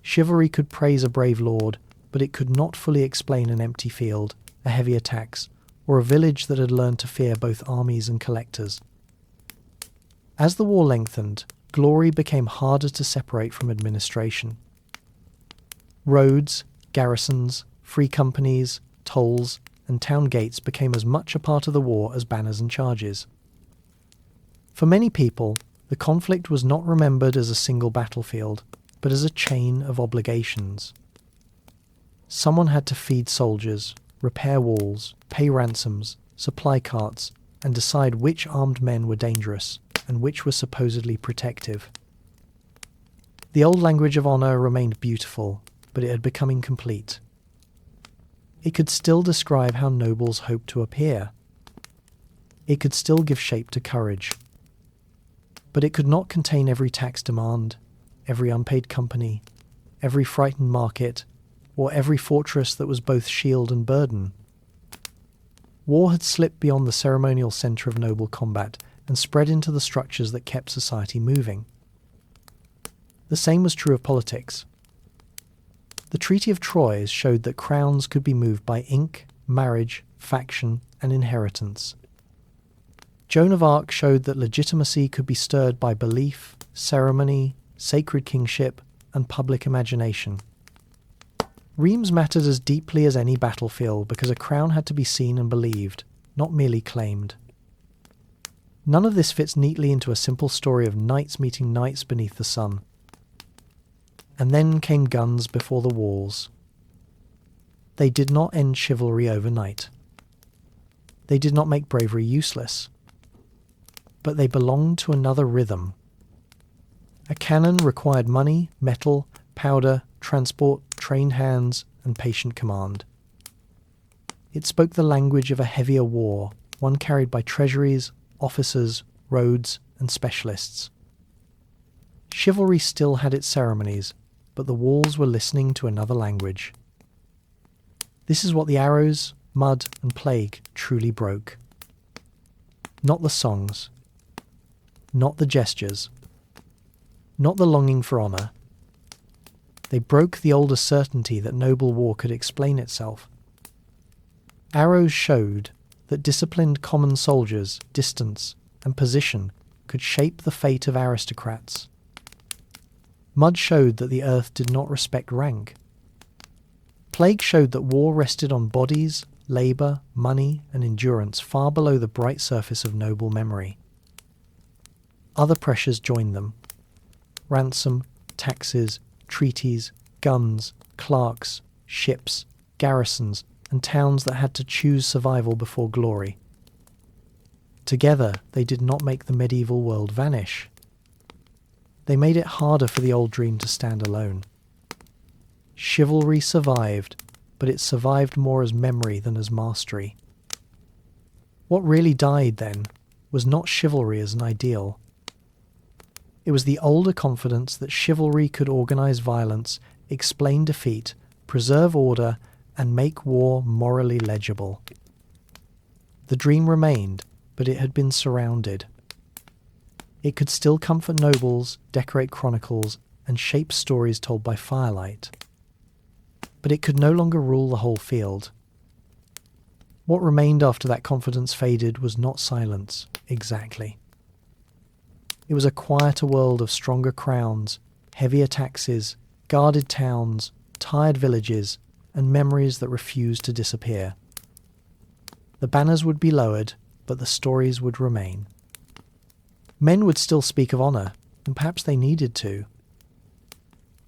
S1: Chivalry could praise a brave lord, but it could not fully explain an empty field, a heavier tax, or a village that had learned to fear both armies and collectors. As the war lengthened, glory became harder to separate from administration. Roads, garrisons, free companies, tolls, and town gates became as much a part of the war as banners and charges. For many people, the conflict was not remembered as a single battlefield, but as a chain of obligations. Someone had to feed soldiers, repair walls, pay ransoms, supply carts, and decide which armed men were dangerous and which were supposedly protective. The old language of honour remained beautiful, but it had become incomplete. It could still describe how nobles hoped to appear. It could still give shape to courage. But it could not contain every tax demand, every unpaid company, every frightened market, or every fortress that was both shield and burden. War had slipped beyond the ceremonial centre of noble combat and spread into the structures that kept society moving. The same was true of politics. The Treaty of Troyes showed that crowns could be moved by ink, marriage, faction, and inheritance. Joan of Arc showed that legitimacy could be stirred by belief, ceremony, sacred kingship, and public imagination. Reims mattered as deeply as any battlefield because a crown had to be seen and believed, not merely claimed. None of this fits neatly into a simple story of knights meeting knights beneath the sun. And then came guns before the walls. They did not end chivalry overnight. They did not make bravery useless. But they belonged to another rhythm. A cannon required money, metal, powder, transport, trained hands, and patient command. It spoke the language of a heavier war, one carried by treasuries, officers, roads, and specialists. Chivalry still had its ceremonies, but the walls were listening to another language. This is what the arrows, mud, and plague truly broke. Not the songs, not the gestures, not the longing for honour. They broke the older certainty that noble war could explain itself. Arrows showed that disciplined common soldiers, distance, and position could shape the fate of aristocrats. Mud showed that the earth did not respect rank. Plague showed that war rested on bodies, labour, money, and endurance far below the bright surface of noble memory. Other pressures joined them. Ransom, taxes, treaties, guns, clerks, ships, garrisons, and towns that had to choose survival before glory. Together, they did not make the medieval world vanish. They made it harder for the old dream to stand alone. Chivalry survived, but it survived more as memory than as mastery. What really died, then, was not chivalry as an ideal. It was the older confidence that chivalry could organise violence, explain defeat, preserve order, and make war morally legible. The dream remained, but it had been surrounded. It could still comfort nobles, decorate chronicles, and shape stories told by firelight. But it could no longer rule the whole field. What remained after that confidence faded was not silence, exactly. It was a quieter world of stronger crowns, heavier taxes, guarded towns, tired villages, and memories that refused to disappear. The banners would be lowered, but the stories would remain. Men would still speak of honour, and perhaps they needed to.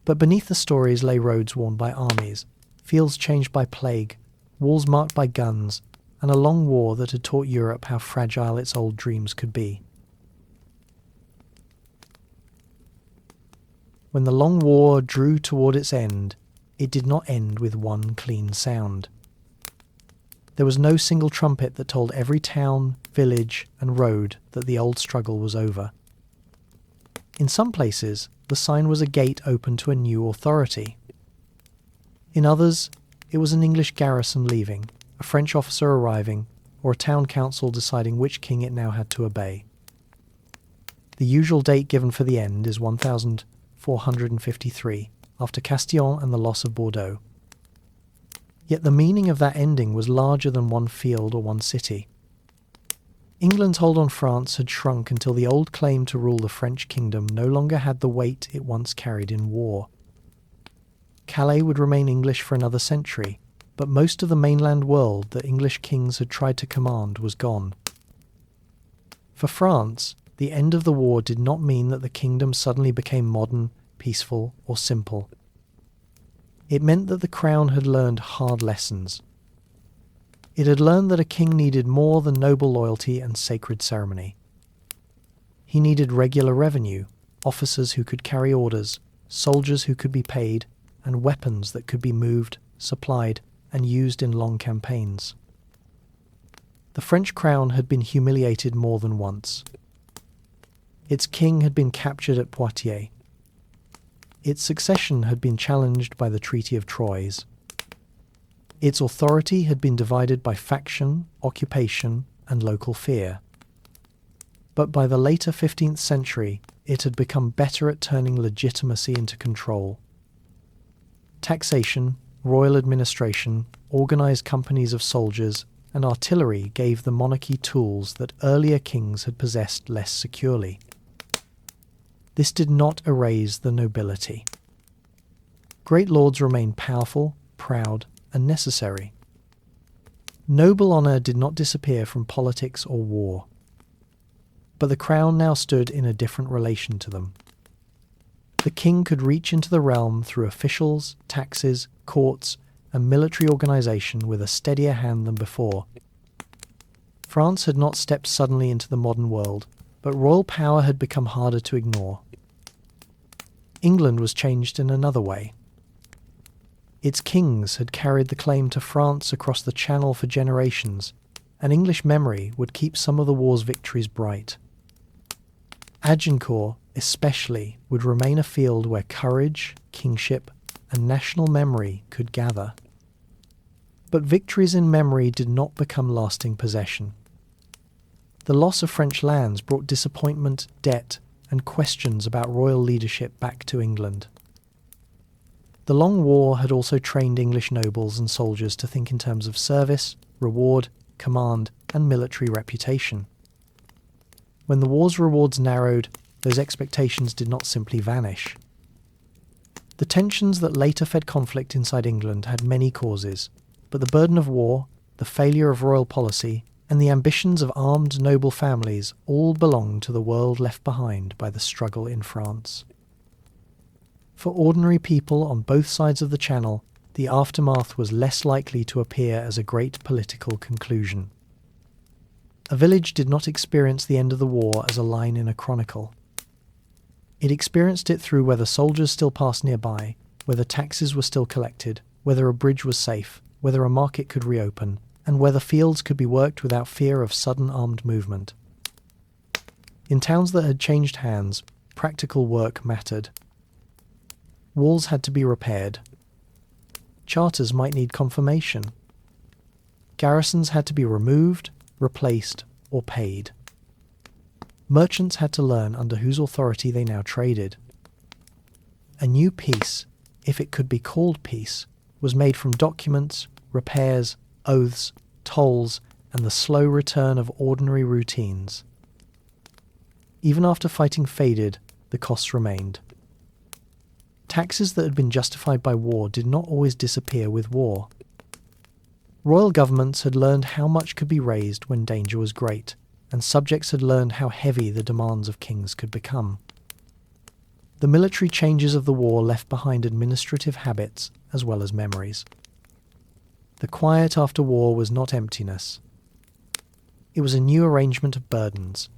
S1: But beneath the stories lay roads worn by armies, fields changed by plague, walls marked by guns, and a long war that had taught Europe how fragile its old dreams could be. When the long war drew toward its end, it did not end with one clean sound. There was no single trumpet that told every town, village, and road that the old struggle was over. In some places, the sign was a gate open to a new authority. In others, it was an English garrison leaving, a French officer arriving, or a town council deciding which king it now had to obey. The usual date given for the end is 1453, after Castillon and the loss of Bordeaux. Yet the meaning of that ending was larger than one field or one city. England's hold on France had shrunk until the old claim to rule the French kingdom no longer had the weight it once carried in war. Calais would remain English for another century, but most of the mainland world that English kings had tried to command was gone. For France, the end of the war did not mean that the kingdom suddenly became modern, peaceful, or simple. It meant that the crown had learned hard lessons. It had learned that a king needed more than noble loyalty and sacred ceremony. He needed regular revenue, officers who could carry orders, soldiers who could be paid, and weapons that could be moved, supplied, and used in long campaigns. The French crown had been humiliated more than once. Its king had been captured at Poitiers. Its succession had been challenged by the Treaty of Troyes. Its authority had been divided by faction, occupation, and local fear. But by the later 15th century, it had become better at turning legitimacy into control. Taxation, royal administration, organised companies of soldiers, and artillery gave the monarchy tools that earlier kings had possessed less securely. This did not erase the nobility. Great lords remained powerful, proud, and necessary. Noble honour did not disappear from politics or war. But the crown now stood in a different relation to them. The king could reach into the realm through officials, taxes, courts, and military organisation with a steadier hand than before. France had not stepped suddenly into the modern world, but royal power had become harder to ignore. England was changed in another way. Its kings had carried the claim to France across the Channel for generations, and English memory would keep some of the war's victories bright. Agincourt, especially, would remain a field where courage, kingship, and national memory could gather. But victories in memory did not become lasting possession. The loss of French lands brought disappointment, debt, and questions about royal leadership back to England. The Long War had also trained English nobles and soldiers to think in terms of service, reward, command, and military reputation. When the war's rewards narrowed, those expectations did not simply vanish. The tensions that later fed conflict inside England had many causes, but the burden of war, the failure of royal policy, and the ambitions of armed noble families all belonged to the world left behind by the struggle in France. For ordinary people on both sides of the Channel, the aftermath was less likely to appear as a great political conclusion. A village did not experience the end of the war as a line in a chronicle. It experienced it through whether soldiers still passed nearby, whether taxes were still collected, whether a bridge was safe, whether a market could reopen, and whether fields could be worked without fear of sudden armed movement. In towns that had changed hands, practical work mattered. Walls had to be repaired. Charters might need confirmation. Garrisons had to be removed, replaced, or paid. Merchants had to learn under whose authority they now traded. A new peace, if it could be called peace, was made from documents, repairs, oaths, tolls, and the slow return of ordinary routines. Even after fighting faded, the costs remained. Taxes that had been justified by war did not always disappear with war. Royal governments had learned how much could be raised when danger was great, and subjects had learned how heavy the demands of kings could become. The military changes of the war left behind administrative habits as well as memories. The quiet after war was not emptiness. It was a new arrangement of burdens.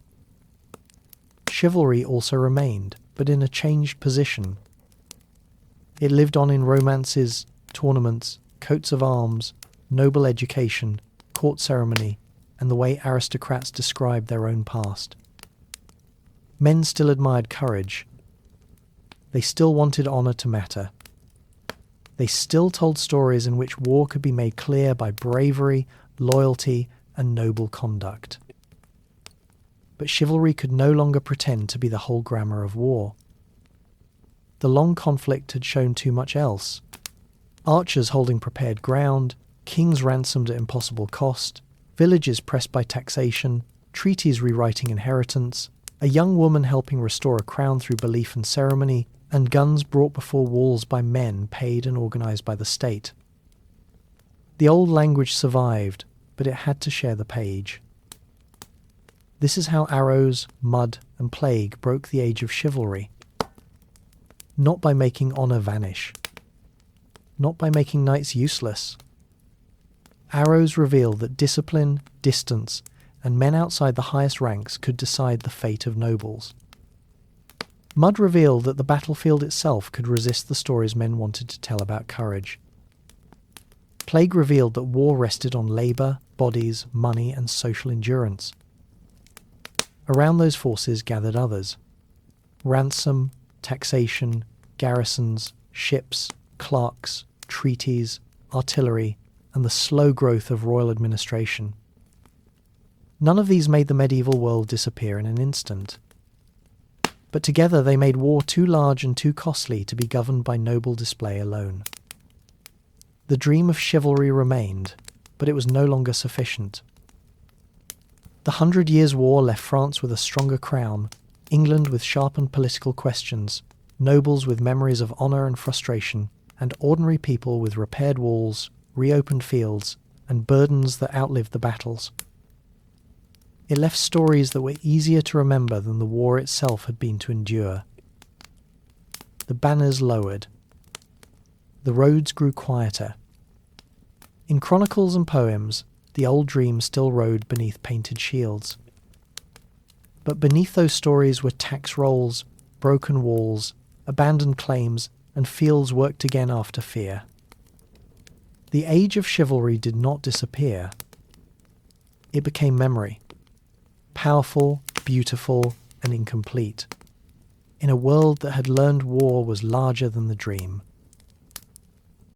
S1: Chivalry also remained, but in a changed position. It lived on in romances, tournaments, coats of arms, noble education, court ceremony, and the way aristocrats described their own past. Men still admired courage. They still wanted honour to matter. They still told stories in which war could be made clear by bravery, loyalty, and noble conduct. But chivalry could no longer pretend to be the whole grammar of war. The long conflict had shown too much else. Archers holding prepared ground, kings ransomed at impossible cost, villages pressed by taxation, treaties rewriting inheritance, a young woman helping restore a crown through belief and ceremony, and guns brought before walls by men paid and organised by the state. The old language survived, but it had to share the page. This is how arrows, mud, and plague broke the age of chivalry. Not by making honour vanish. Not by making knights useless. Arrows reveal that discipline, distance, and men outside the highest ranks could decide the fate of nobles. Mud revealed that the battlefield itself could resist the stories men wanted to tell about courage. Plague revealed that war rested on labour, bodies, money, and social endurance. Around those forces gathered others. Ransom, taxation, garrisons, ships, clerks, treaties, artillery, and the slow growth of royal administration. None of these made the medieval world disappear in an instant. But together they made war too large and too costly to be governed by noble display alone. The dream of chivalry remained, but it was no longer sufficient. The 100 Years' War left France with a stronger crown, England with sharpened political questions, nobles with memories of honour and frustration, and ordinary people with repaired walls, reopened fields, and burdens that outlived the battles. It left stories that were easier to remember than the war itself had been to endure. The banners lowered. The roads grew quieter. In chronicles and poems, the old dream still rode beneath painted shields. But beneath those stories were tax rolls, broken walls, abandoned claims, and fields worked again after fear. The age of chivalry did not disappear. It became memory. Powerful, beautiful, and incomplete. In a world that had learned war was larger than the dream.